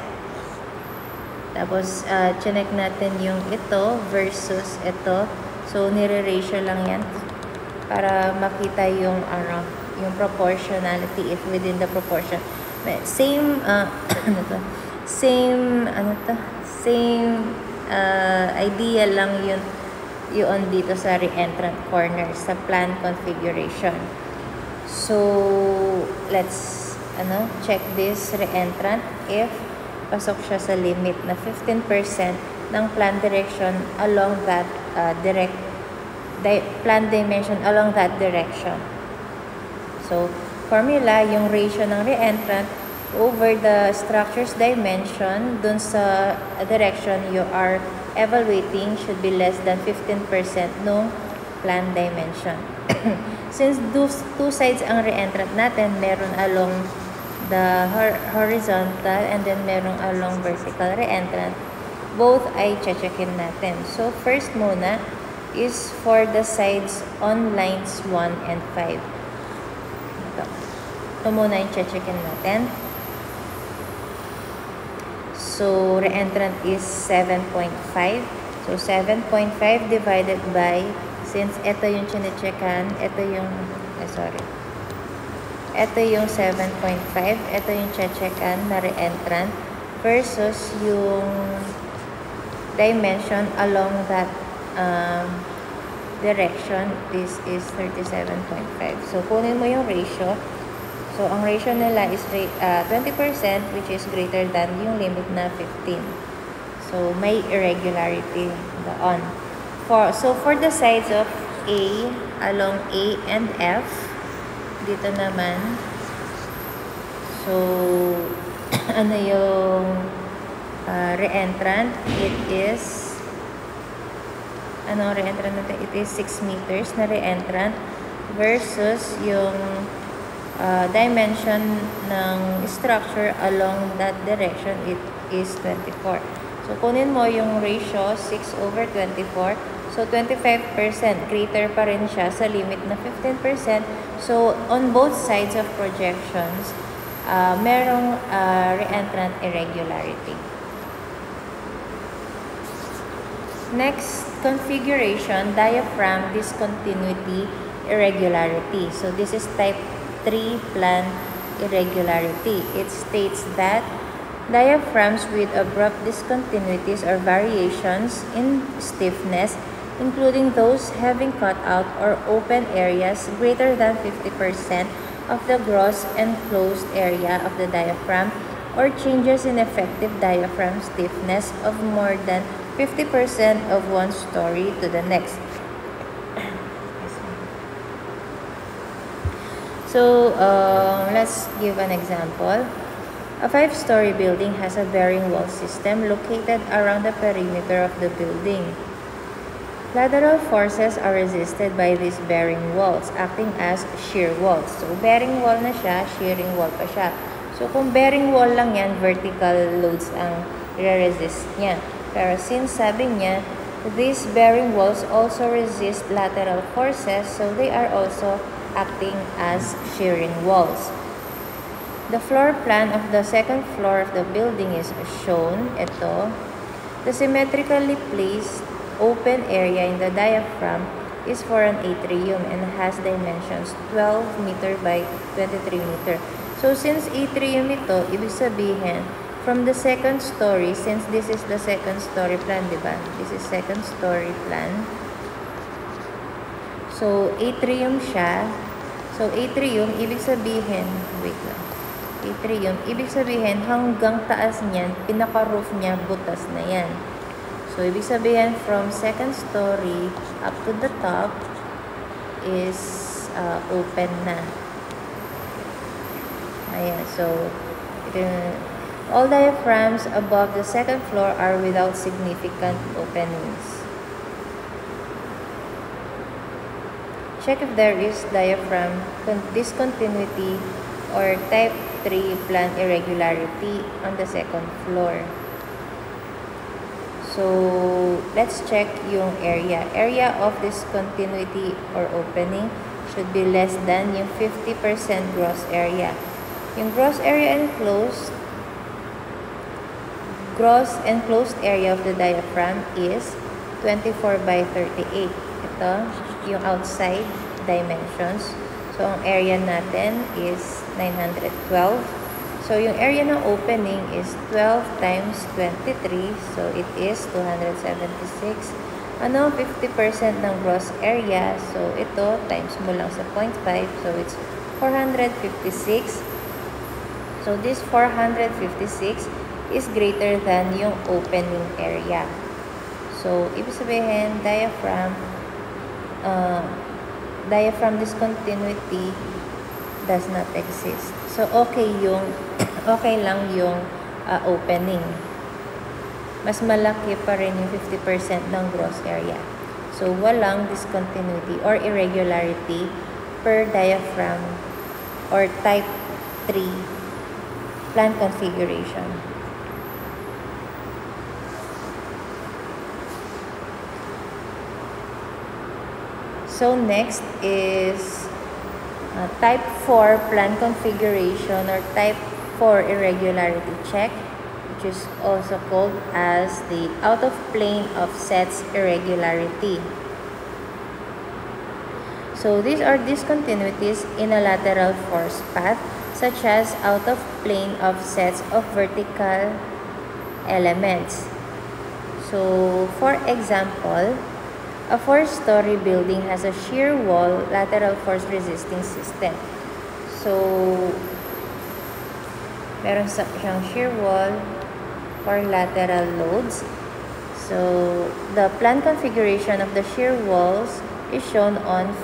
Tapos, check natin yung ito versus ito. So, nire-ratio lang yan para makita yung, yung proportionality if within the proportion. Same, same idea lang yun dito sa re-entrant corner sa plan configuration. So, let's check this re-entrant if pasok siya sa limit na 15% ng plan direction along that plan dimension along that direction. So, formula, yung ratio ng re-entrant over the structure's dimension dun sa direction you are evaluating should be less than 15% nung plan dimension. Since two sides ang re-entrant natin, meron along the horizontal and then merong along vertical re-entrant, both ay checkin natin. So, first muna is for the sides on lines 1 and 5. Ito muna yung checkin natin. So, re-entrant is 7.5. So, 7.5 divided by, since ito yung chine-checkan, ito yung, ito yung 7.5, ito yung checkan na re-entrant versus yung dimension along that direction. This is 37.5. So, kunin mo yung ratio. So, ang ratio nila is 20%, which is greater than yung limit na 15. So, may irregularity doon. So, for the sides of A, along A and F, dito naman, so, ano yung re-entrant? It is, re-entrant natin? It is 6 meters na re-entrant versus yung dimension ng structure along that direction, it is 24. So, kunin mo yung ratio, 6/24. So, 25%. Greater pa rin siya sa limit na 15%. So, on both sides of projections, merong re-entrant irregularity. Next configuration, diaphragm discontinuity irregularity. So, this is type 3 plan irregularity. It states that diaphragms with abrupt discontinuities or variations in stiffness, including those having cut out or open areas greater than 50% of the gross enclosed area of the diaphragm, or changes in effective diaphragm stiffness of more than 50% of one story to the next. So, let's give an example. A 5-story building has a bearing wall system located around the perimeter of the building. Lateral forces are resisted by these bearing walls, acting as shear walls. So, bearing wall na siya, shearing wall pa siya. So, kung bearing wall lang yan, vertical loads ang re-resist niya. Pero since sabi niya, these bearing walls also resist lateral forces, so they are also acting as shearing walls. The floor plan of the second floor of the building is shown. Ito. The symmetrically placed open area in the diaphragm is for an atrium and has dimensions 12 meter by 23 meter. So since atrium ito, ibig sabihin, from the second story, since this is the second story plan, diba? This is second story plan. So atrium siya. So atrium, ibig sabihin, wait lang. Atrium, ibig sabihin, hanggang taas niyan, pinaka-roof niya, butas na yan. So, ibig sabihin, from second story up to the top is open na. Ayan, so, all diaphragms above the second floor are without significant openings. Check if there is diaphragm discontinuity or type 3 plan irregularity on the second floor. So, let's check yung area. Area of discontinuity or opening should be less than yung 50% gross area. Yung gross enclosed area of the diaphragm is 24 by 38. Ito, yung outside dimensions. So, ang area natin is 912. So, yung area ng opening is 12 times 23. So, it is 276. Ano, 50% ng gross area. So, ito, times mo lang sa 0.5. So, it's 456. So, this 456 is greater than yung opening area. So, ibig sabihin, diaphragm discontinuity does not exist. So, okay lang yung opening. Mas malaki pa rin yung 50% ng gross area. So, walang discontinuity or irregularity per diaphragm or type 3 plan configuration. So, next is type 4 plan configuration or type 4 irregularity check, which is also called as the out of plane of sets irregularity. So, these are discontinuities in a lateral force path, such as out of plane of sets of vertical elements. So, for example, a 4-story building has a shear wall lateral force resisting system. So, meron siyang shear wall for lateral loads. So, the plan configuration of the shear walls is shown on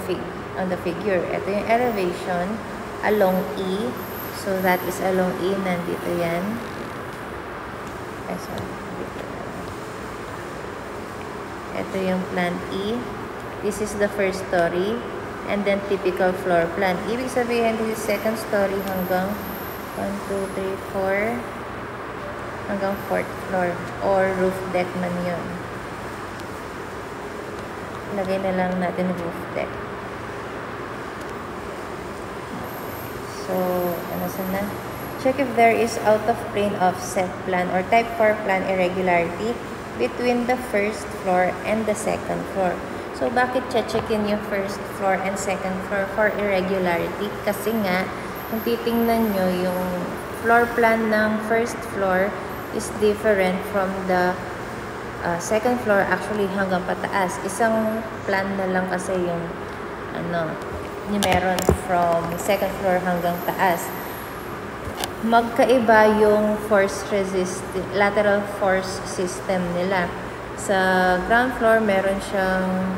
the figure. Ito yung elevation along E. So, that is along E. Nandito yan. Ito yung plan E. This is the first story. And then, typical floor plan. Ibig sabihin, this is second story hanggang 1, 2, 3, 4 hanggang 4th floor. Or roof deck man yun. Lagay na lang natin roof deck. So, ano sana? Check if there is out of plane offset plan or type 4 plan irregularity between the first floor and the second floor. So, bakit checkin yung first floor and second floor for irregularity? Kasi nga, kung titingnan nyo, yung floor plan ng first floor is different from the second floor, actually hanggang pataas. Isang plan na lang kasi yung meron from second floor hanggang taas. Magkaiba yung lateral force system nila. Sa ground floor, meron siyang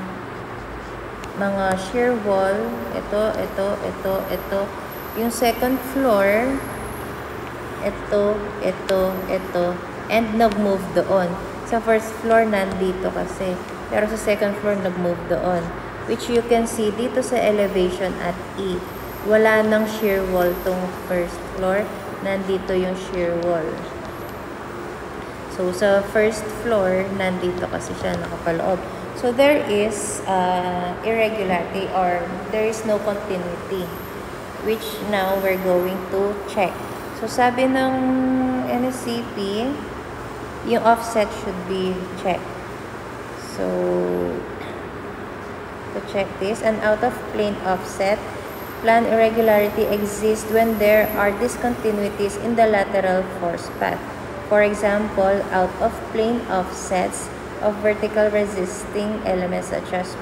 mga shear wall. Ito. Yung second floor, ito, and nag-move doon. Sa first floor, nandito kasi. Pero sa second floor, nag-move doon. Which you can see dito sa elevation at E. Wala nang shear wall tong first floor. Nandito yung shear wall. So, sa first floor, nandito kasi siya nakapaloob. So, there is irregularity or there is no continuity, which now we're going to check. So, sabi ng NSCP, yung offset should be checked. So, to check this, an out-of-plane offset plan irregularity exists when there are discontinuities in the lateral force path. For example, out-of-plane offsets of vertical resisting elements such as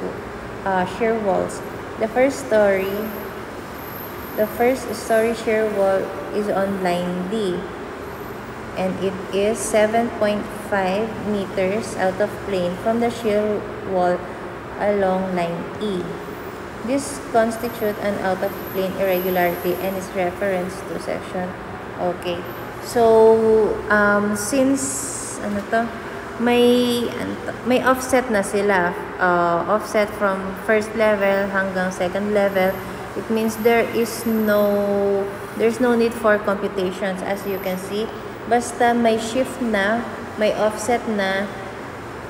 shear walls. The first story shear wall is on line D, and it is 7.5 meters out of plane from the shear wall along line E. This constitutes an out-of-plane irregularity and is reference to section. Okay. So, since may offset na sila, offset from first level hanggang second level, it means there's no need for computations. As you can see, basta may shift na, may offset na,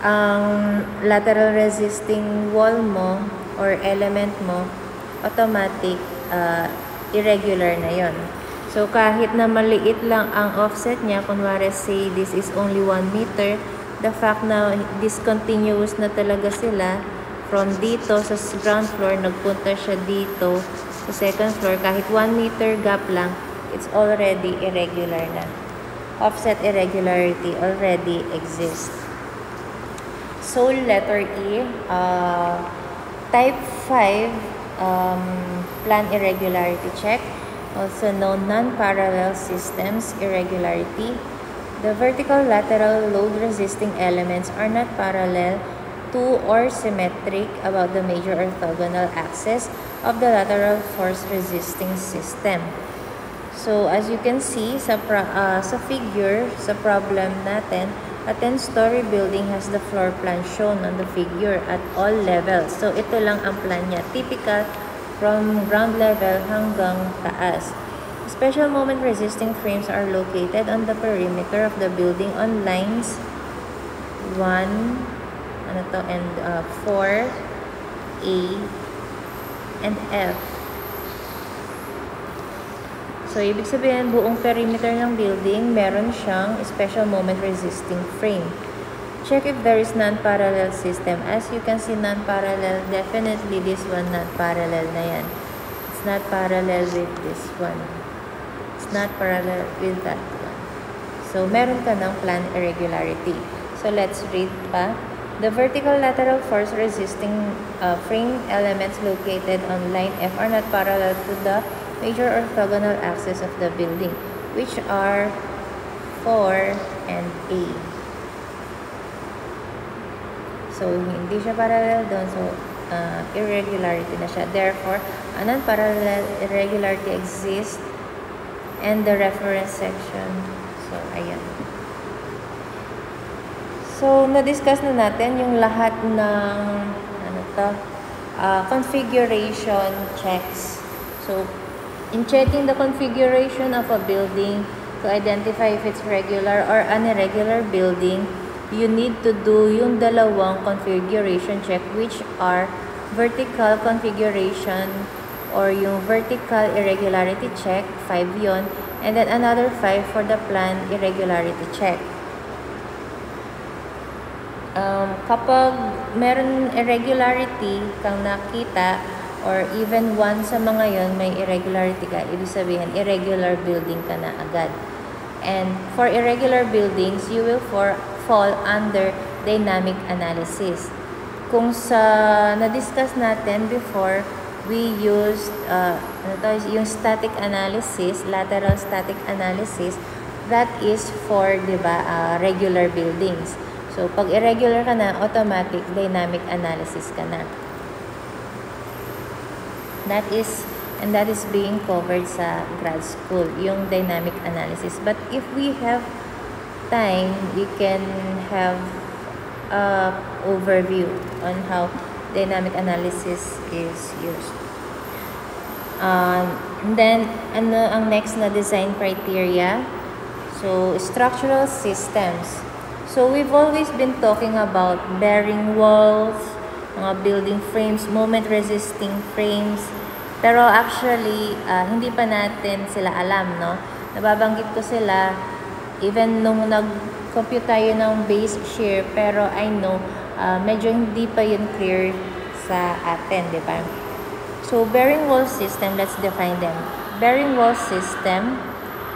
ang lateral resisting wall mo or element mo, automatic irregular na yon. So, kahit na maliit lang ang offset niya, kunwari say this is only 1 meter, the fact na discontinuous na talaga sila from dito sa ground floor, nagpunta siya dito sa second floor, kahit 1 meter gap lang, it's already irregular na. Offset irregularity already exists. So, letter E, type 5 plan irregularity check, also known non-parallel systems irregularity. The vertical lateral load resisting elements are not parallel to or symmetric about the major orthogonal axis of the lateral force resisting system. So, as you can see sa figure, sa problem natin, a 10-story building has the floor plan shown on the figure at all levels. So, ito lang ang plan niya. Typical from ground level hanggang taas. Special moment resisting frames are located on the perimeter of the building on lines 1 and 4, A, and F. So, ibig sabihin, buong perimeter ng building, meron siyang special moment resisting frame. Check if there is non-parallel system. As you can see, non-parallel, definitely this one non-parallel na yan. It's not parallel with this one. It's not parallel with that one. So, meron ka ng plan irregularity. So, let's read pa. The vertical lateral force resisting frame elements located on line F are not parallel to the major orthogonal axis of the building, which are 4 and A. So, hindi siya parallel doon. So, irregularity na siya. Therefore, a non-parallel irregularity exists and the reference section. So, ayan. So, na-discuss na natin yung lahat ng configuration checks. So, in checking the configuration of a building to identify if it's regular or an irregular building, you need to do yung dalawang configuration check, which are vertical configuration or yung vertical irregularity check, 5 yon, and then another 5 for the plan irregularity check. Kapag meron irregularity kang nakita, or even one sa mga yon may irregularity ka, ibig sabihin, irregular building ka na agad. And for irregular buildings, you will fall under dynamic analysis. Kung sa na-discuss natin before, we used yung static analysis, lateral static analysis, that is for, diba, regular buildings. So, pag irregular ka na, automatic dynamic analysis ka na. That is being covered sa grad school, yung dynamic analysis. But if we have time, we can have a overview on how dynamic analysis is used. And then, ang next na design criteria? So, structural systems. So we've always been talking about bearing walls, mga building frames, moment-resisting frames. Pero actually, hindi pa natin sila alam, no? Nababanggit ko sila even nung nag-compute tayo ng base shear, pero I know, medyo hindi pa yun clear sa atin, di ba? So, bearing wall system, let's define them. Bearing wall system,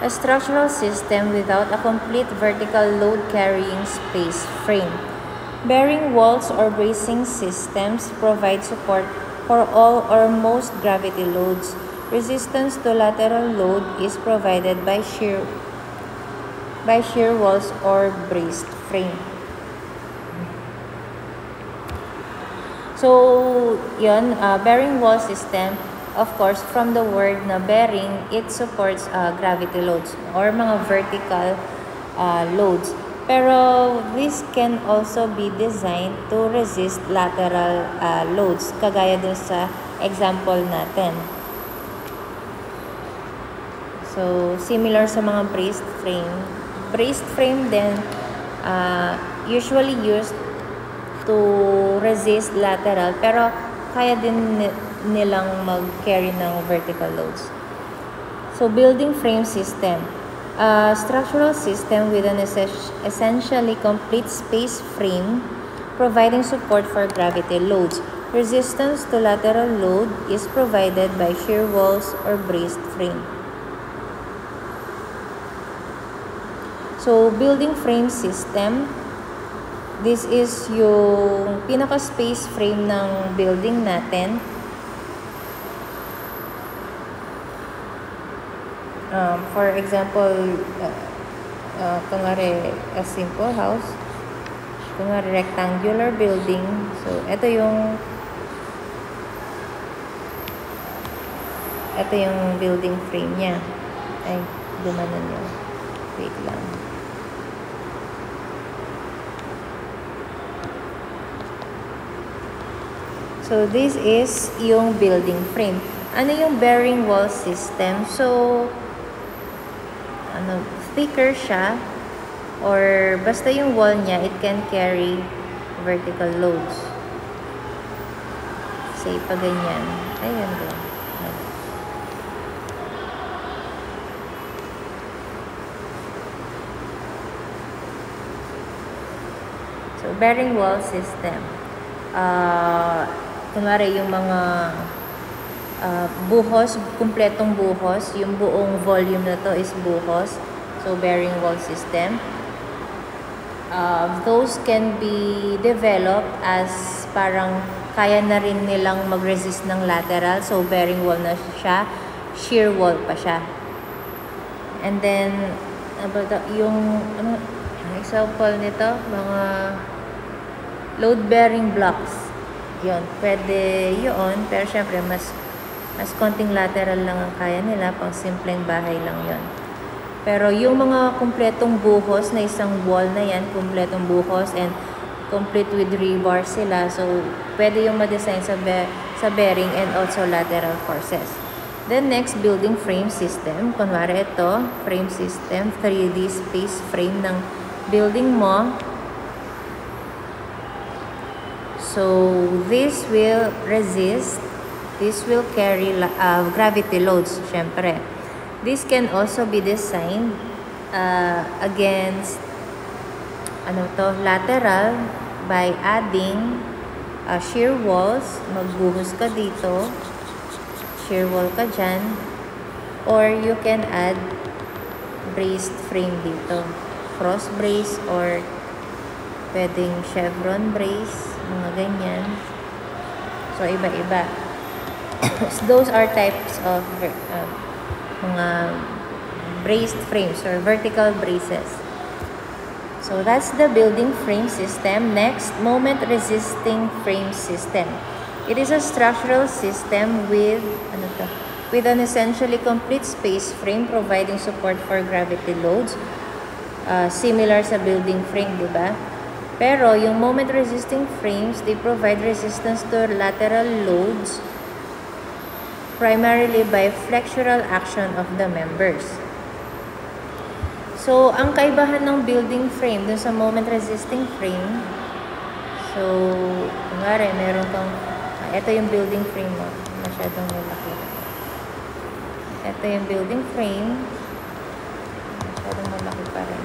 a structural system without a complete vertical load-carrying space frame. Bearing walls or bracing systems provide support for all or most gravity loads. Resistance to lateral load is provided by shear walls or braced frame. So, yun, bearing wall system, of course, from the word na bearing, it supports gravity loads or mga vertical loads. Pero this can also be designed to resist lateral loads, kagaya dun sa example natin. So, similar sa mga braced frame. Braced frame din, usually used to resist lateral, pero kaya din nilang mag-carry ng vertical loads. So, building frame system. A structural system with an essentially complete space frame providing support for gravity loads. Resistance to lateral load is provided by shear walls or braced frame. So, building frame system, this is yung pinaka-space frame ng building natin. For example, kunwari a simple house, kunwari rectangular building. So, ito yung building frame niya. Ay, dumanan yun. Wait lang. So, this is yung building frame. Ano yung bearing wall system? So, thicker siya, or basta yung wall niya, it can carry vertical loads. Say, pa ganyan. Ayun din. So, bearing wall system. Kunwari yung mga buhos, kumpletong buhos, yung buong volume na to is buhos. So, bearing wall system. Those can be developed as parang kaya na rin nilang mag-resist ng lateral. So, bearing wall na siya, shear wall pa siya. And then, yung example nito, mga load-bearing blocks. Yun, pwede yun, pero syempre mas konting lateral lang ang kaya nila, pang simpleng bahay lang yun. Pero yung mga kumpletong buhos na isang wall na yan, kumpletong buhos and complete with rebar sila, so pwede yung ma-design sa bearing and also lateral forces. Then next, building frame system. Kunwari ito, frame system, 3D space frame ng building mo. So, this will resist, this will carry gravity loads, syempre. This can also be designed against lateral by adding shear walls. Magbuhos ka dito, shear wall ka dyan, or you can add braced frame dito. Cross brace or pwedeng chevron brace, mga ganyan. So, iba-iba. Those are types of mga braced frames or vertical braces. So, that's the building frame system. Next, moment-resisting frame system. It is a structural system with an essentially complete space frame providing support for gravity loads. Similar sa building frame, di ba? Pero, yung moment-resisting frames, they provide resistance to lateral loads primarily by flexural action of the members. So, ang kaibahan ng building frame dun sa moment resisting frame, so, kunwari, meron kang, ito yung building frame mo, masyadong malaki. Ito yung building frame, masyadong malaki pa rin.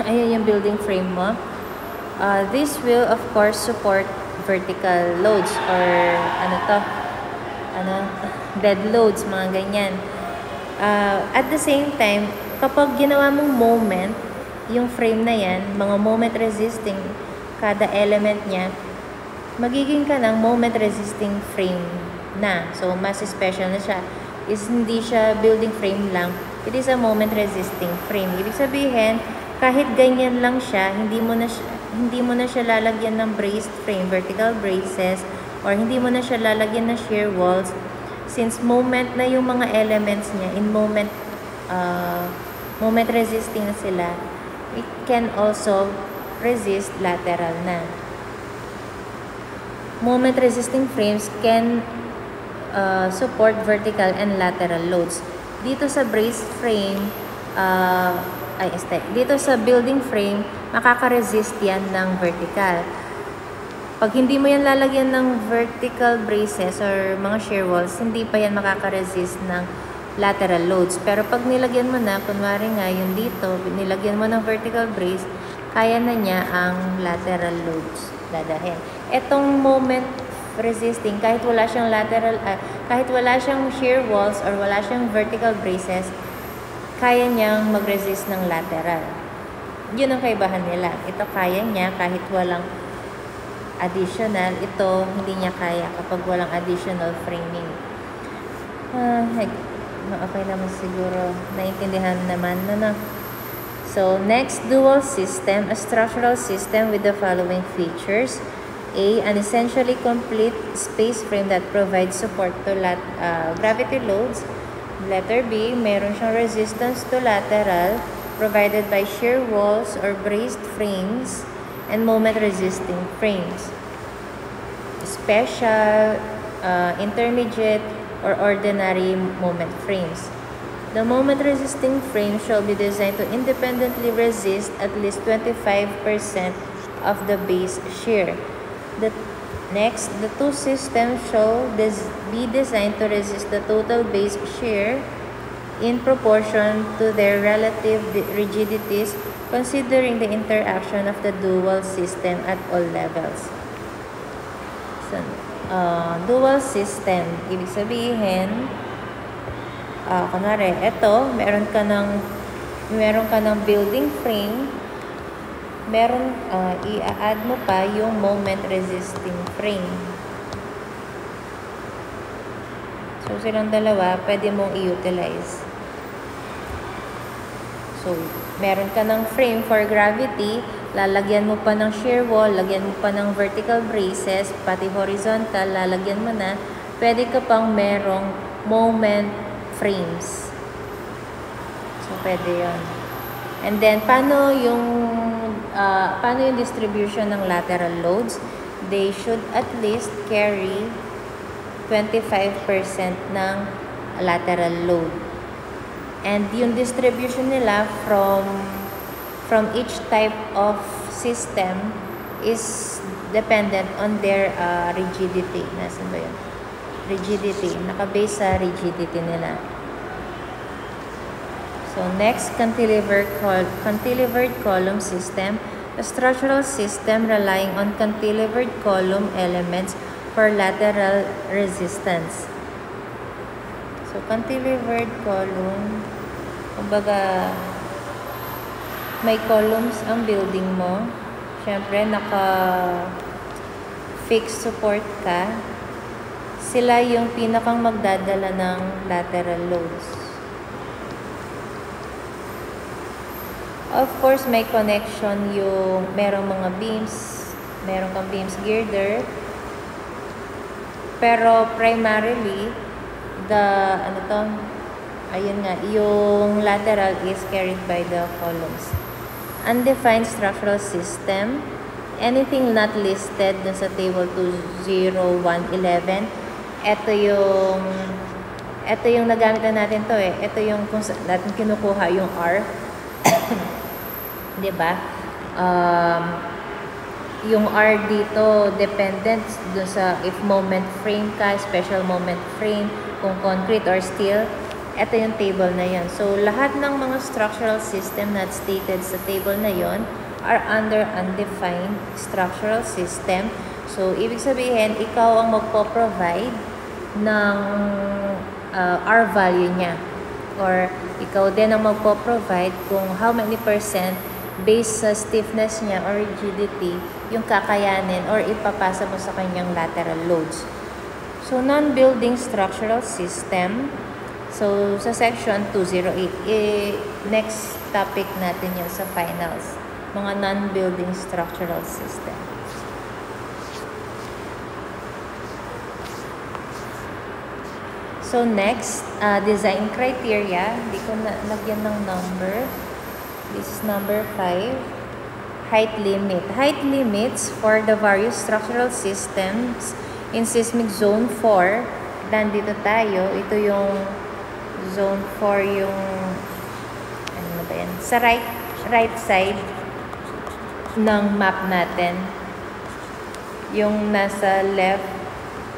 Ayan yung building frame mo. This will of course support vertical loads or dead loads, mga ganyan. At the same time, kapag ginawa mong moment, yung frame na yan, mga moment resisting, kada element niya, magiging ka ng moment resisting frame na. So, mas special na siya. Hindi siya building frame lang. It is a moment resisting frame. Ibig sabihin, kahit ganyan lang siya, hindi mo na siya lalagyan ng braced frame, vertical braces, or hindi mo na siya lalagyan ng shear walls, since moment na yung mga elements niya, in moment resisting na sila, it can also resist lateral na. Moment resisting frames can support vertical and lateral loads. Dito sa braced frame, dito sa building frame, makaka-resist yan ng vertical. Pag hindi mo yan lalagyan ng vertical braces or mga shear walls, hindi pa yan makaka-resist ng lateral loads. Pero pag nilagyan mo na, kunwari nga yung dito, nilagyan mo ng vertical brace, kaya na niya ang lateral loads dadahin. Etong moment resisting, kahit wala siyang kahit wala siyang shear walls or wala siyang vertical braces, kaya niyang mag-resist ng lateral. Yun ang kaibahan nila. Ito kaya niya kahit walang additional. Ito hindi niya kaya kapag walang additional framing. Okay naman siguro. Naintindihan naman na. So, next, dual system. A structural system with the following features. A, an essentially complete space frame that provides support to gravity loads. Letter B, meron siyang resistance to lateral provided by shear walls or braced frames and moment resisting frames. Special, intermediate, or ordinary moment frames. The moment resisting frame shall be designed to independently resist at least 25% of the base shear. Next, the two systems shall be designed to resist the total base shear in proportion to their relative rigidities, considering the interaction of the dual system at all levels. So, dual system, ibig sabihin, kunwari, eto, meron ka ng building frame, i-add mo pa yung moment resisting frame. So, silang dalawa, pwede mong i-utilize. So, meron ka ng frame for gravity, lalagyan mo pa ng shear wall, lagyan mo pa ng vertical braces, pati horizontal, lalagyan mo na, pwede ka pang merong moment frames. So, pwede yun. And then, paano yung distribution ng lateral loads? They should at least carry 25% ng lateral load. And yung distribution nila from each type of system is dependent on their rigidity. Nasaan ba yun? Rigidity. Nakabase sa rigidity nila. So, next, cantilevered column system. A structural system relying on cantilevered column elements for lateral resistance. So, cantilevered column, kumbaga, may columns ang building mo. Siyempre, naka-fixed support ka. Sila yung pinakang magdadala ng lateral loads. Of course, may connection yung merong mga beams, meron kang beams girder. Pero primarily, yung lateral is carried by the columns. Undefined structural system. anything not listed dun sa table 20111, ito yung nagamit na natin to eh. Ito yung kung natin kinukuha yung R. 'Di ba? Yung R dito dependent dun sa if moment frame ka, special moment frame, kung concrete or steel. Ito yung table na yon. So lahat ng mga structural system na stated sa table na yon are under undefined structural system. So ibig sabihin, ikaw ang magpo-provide ng R value niya, or ikaw din ang magpo-provide kung how many percent based sa stiffness niya or rigidity yung kakayanin or ipapasa mo sa kanyang lateral loads. So non-building structural system, so sa section 208, next topic natin yun sa finals, mga non-building structural system. So next, design criteria. Hindi ko lagyan ng number. This is number 5. Height limit. Height limits for the various structural systems in seismic zone 4. Nandito tayo. Ito yung zone 4, yung ano ba yan? Sa right side ng map natin. Yung nasa left,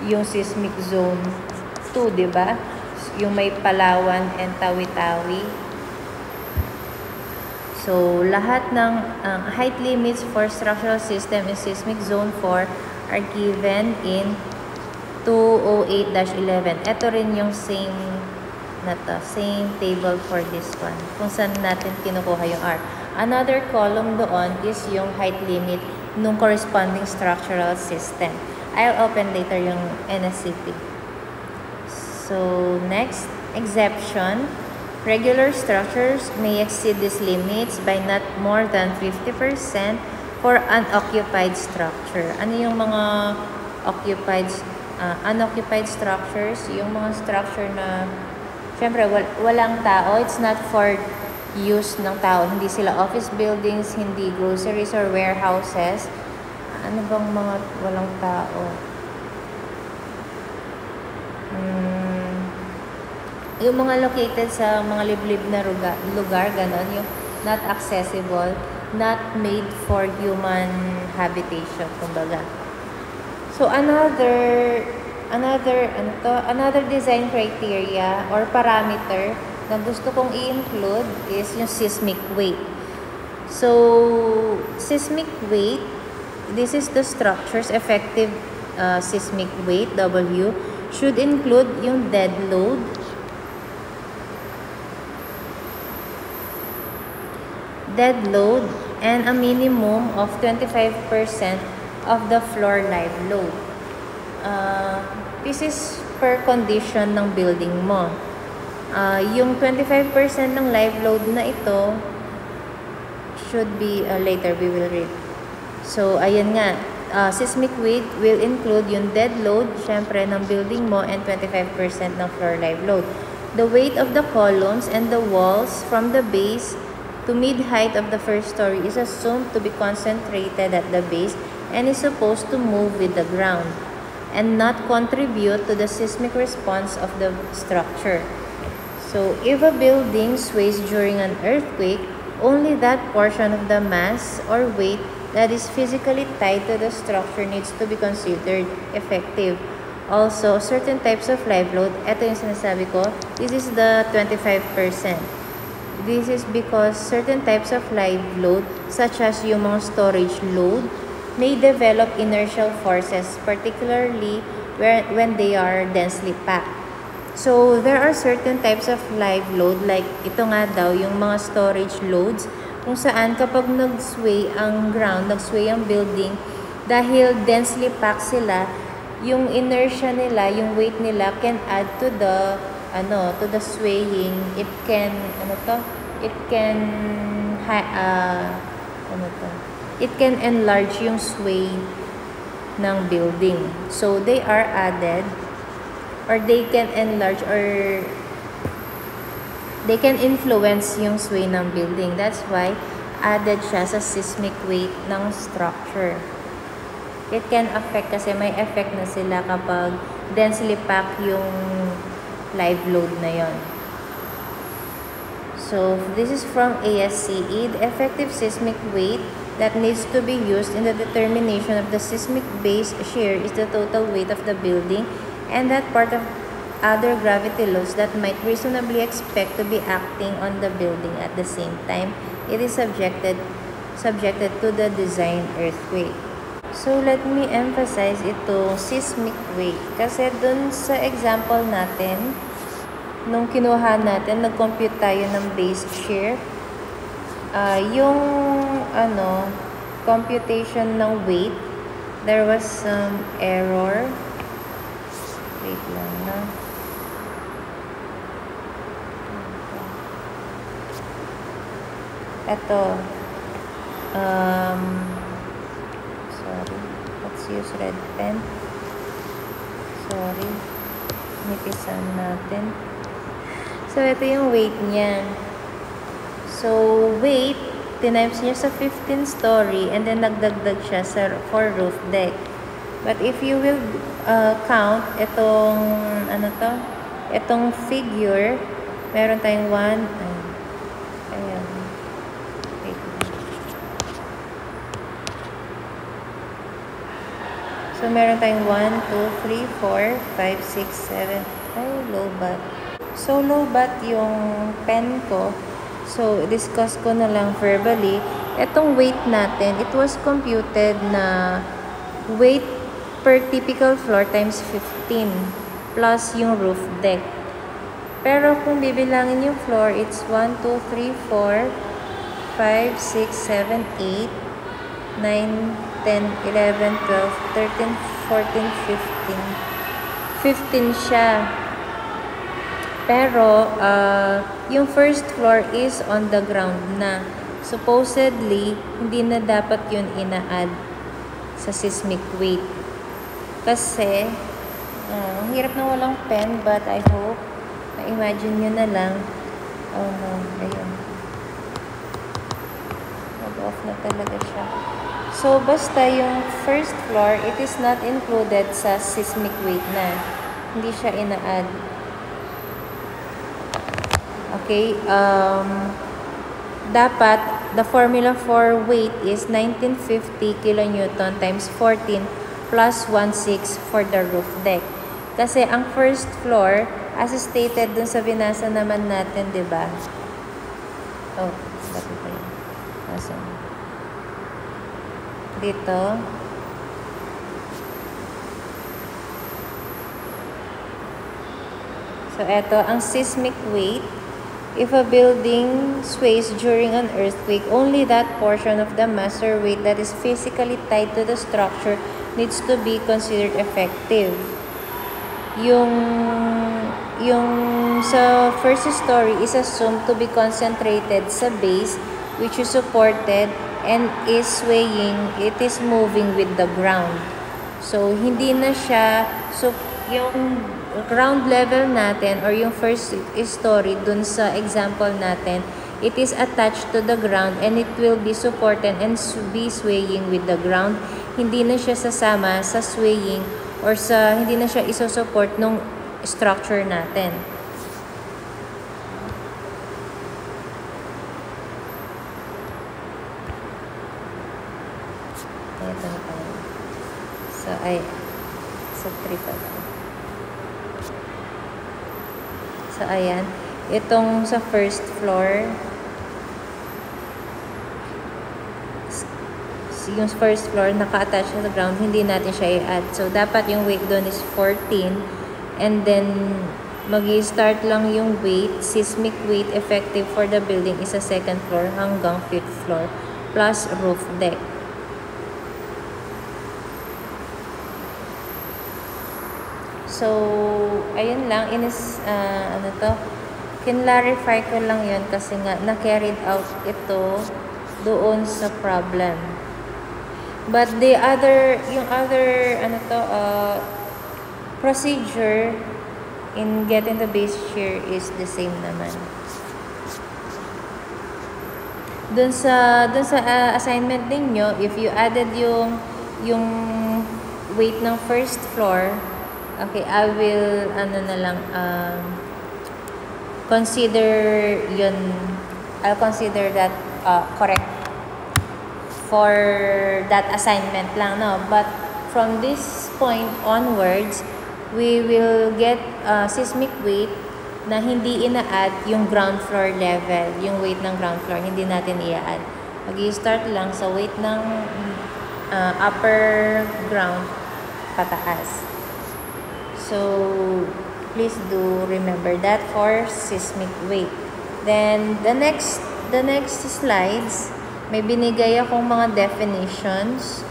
yung seismic zone 2, di ba? Yung may Palawan and Tawi-Tawi. So, lahat ng height limits for structural system in seismic zone 4 are given in 208-11. Ito rin yung same table for this one. Kung saan natin kinukuha yung R. Another column doon is yung height limit nung corresponding structural system. I'll open later yung NSCP. So, next, exception. Regular structures may exceed these limits by not more than 50% for unoccupied structure. Ano yung mga unoccupied structures? Yung mga structure na, syempre, walang tao. It's not for use ng tao. Hindi sila office buildings, hindi groceries or warehouses. Ano bang mga walang tao? Yung mga located sa mga liblib na lugar, ganon, yung not accessible, not made for human habitation, kumbaga. So, another design criteria or parameter na gusto kong i-include is yung seismic weight. So, seismic weight, this is the structure's effective seismic weight, W, should include yung dead load, and a minimum of 25% of the floor live load. This is per condition ng building mo. Yung 25% ng live load na ito should be, later we will read. So, ayan nga, seismic weight will include yung dead load, syempre, ng building mo, and 25% ng floor live load. The weight of the columns and the walls from the base to mid-height of the first story is assumed to be concentrated at the base and is supposed to move with the ground and not contribute to the seismic response of the structure. So, if a building sways during an earthquake, only that portion of the mass or weight that is physically tied to the structure needs to be considered effective. Also, certain types of live load, ito yung sinasabi ko, this is the 25%. This is because certain types of live load, such as yung mga storage load, may develop inertial forces, particularly when they are densely packed. So, there are certain types of live load, like ito nga daw, yung mga storage loads, kung saan kapag nag-sway ang ground, nag-sway ang building, dahil densely packed sila, yung inertia nila, yung weight nila can add to the swaying. It can enlarge yung sway ng building. So they are added, or they can enlarge, or they can influence yung sway ng building. That's why added siya sa seismic weight ng structure. It can affect kasi may effect na sila kapag densely packed yung live load na yon. So, this is from ASCE. The effective seismic weight that needs to be used in the determination of the seismic base shear is the total weight of the building and that part of other gravity loads that might reasonably expect to be acting on the building at the same time it is subjected to the design earthquake. So, let me emphasize ito, seismic weight. Kasi dun sa example natin, nung kinuha natin, nag-compute tayo ng base shear. Yung computation ng weight, there was some error. Wait lang na. Ito. Sorry. Let's use red pen. Sorry. Nipisan natin. So, ito yung weight niya. So, weight, tinimes niya sa 15 story and then nagdagdag siya for roof deck. But if you will count itong, itong figure, meron tayong 1, so, meron tayong 1, 2, 3, 4, 5, 6, 7. Ay, low bat. So, low bat yung pen ko. So, discuss ko na lang verbally. Itong weight natin, it was computed na weight per typical floor times 15 plus yung roof deck. Pero kung bibilangin yung floor, it's 1, 2, 3, 4, 5, 6, 7, 8, 9, 10, 11, 12, 13, 14, 15. 15 siya. Pero, yung first floor is on the ground na. Supposedly, hindi na dapat yun ina-add sa seismic weight. Kasi, ang hirap na walang pen, but I hope, na-imagine nyo na lang. Oh no, ayun. Nag-off na talaga siya. So, basta yung first floor, it is not included sa seismic weight na. Hindi siya ina-add. Okay, dapat, the formula for weight is 1950 kilonewton times 14 plus 1/6 for the roof deck. Kasi ang first floor, as stated dun sa binasa naman natin, diba? Oh, ba't ito yun? Asan? Dito. So, eto, ang seismic weight. If a building sways during an earthquake, only that portion of the mass or weight that is physically tied to the structure needs to be considered effective. Yung sa first story is assumed to be concentrated sa base which is supported and is swaying, it is moving with the ground. So, hindi na siya, so, yung ground level natin or yung first story dun sa example natin, it is attached to the ground and it will be supported and be swaying with the ground. Hindi na siya sasama sa swaying or sa, hindi na siya isosupport nung structure natin. Ito na tayo. So, sa 3 pa lang. So, ayan. Itong sa first floor, yung first floor, naka-attach sa ground, hindi natin siya i-add. So, dapat yung weight doon is 14. And then, mag-i-start lang yung weight, seismic weight effective for the building is sa second floor hanggang 5th floor, plus roof deck. So, ayun lang, kinlarify ko lang yun kasi nga, na-carried out ito doon sa problem. But yung other, procedure in getting the base shear is the same naman. dun sa assignment ninyo, if you added yung weight ng first floor, okay, I will consider yun, I'll consider that correct for that assignment lang, no? But from this point onwards, we will get seismic weight na hindi ina-add yung ground floor level, yung weight ng ground floor, hindi natin i-add. Mag-i-start lang sa weight ng upper ground pataas. So, please do remember that for seismic weight. Then, the next slides, may binigay akong mga definitions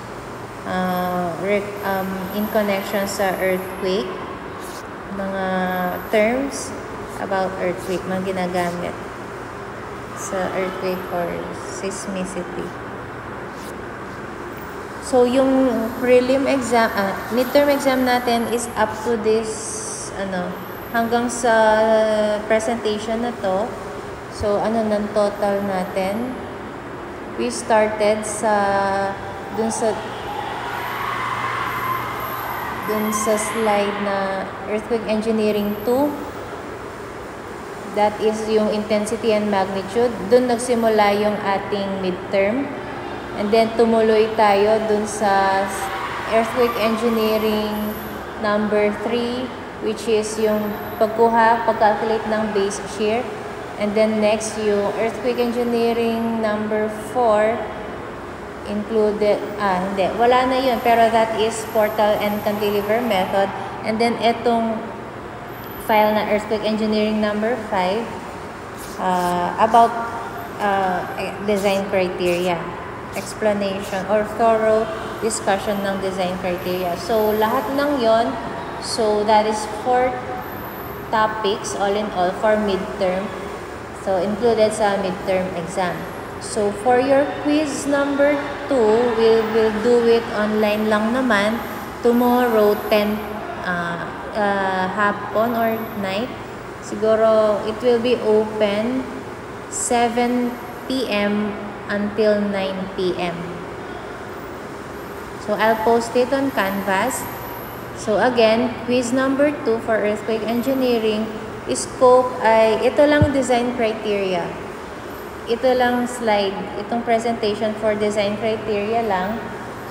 in connection sa earthquake, mga terms about earthquake, mga ginagamit sa earthquake or seismicity. So, yung midterm exam natin is up to this, hanggang sa presentation na to. So, ng total natin? We started dun sa slide na Earthquake Engineering 2. That is yung intensity and magnitude. Dun nagsimula yung ating midterm. And then, tumuloy tayo dun sa Earthquake Engineering number 3, which is yung pag-calculate ng base shear. And then, next, yung Earthquake Engineering number 4, included, hindi, wala na yun. Pero that is portal and cantilever method. And then, etong file na Earthquake Engineering number 5 about design criteria, explanation or thorough discussion ng design criteria. So, lahat ng yon, so that is 4 topics all in all for midterm. So, included sa midterm exam. So, for your quiz number 2, we'll do it online lang naman tomorrow 10 hapon or night. Siguro, it will be open 7 p.m. until 9 p.m. So, I'll post it on Canvas. So, again, quiz number 2 for Earthquake Engineering, scope ay, ito lang design criteria. Ito lang slide, itong presentation for design criteria lang.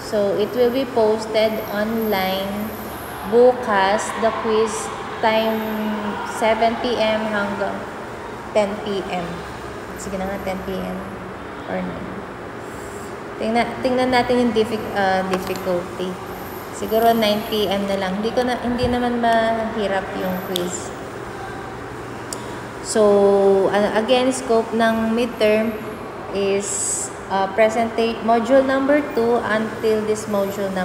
So, it will be posted online bukas, the quiz time 7 p.m. hanggang 10 p.m. Sige na nga, 10 p.m. or 9. Tingnan natin yung difficulty. Siguro 9 p.m. na lang. Hindi naman mahirap yung quiz. So, again, scope ng midterm is module number 2 until this module number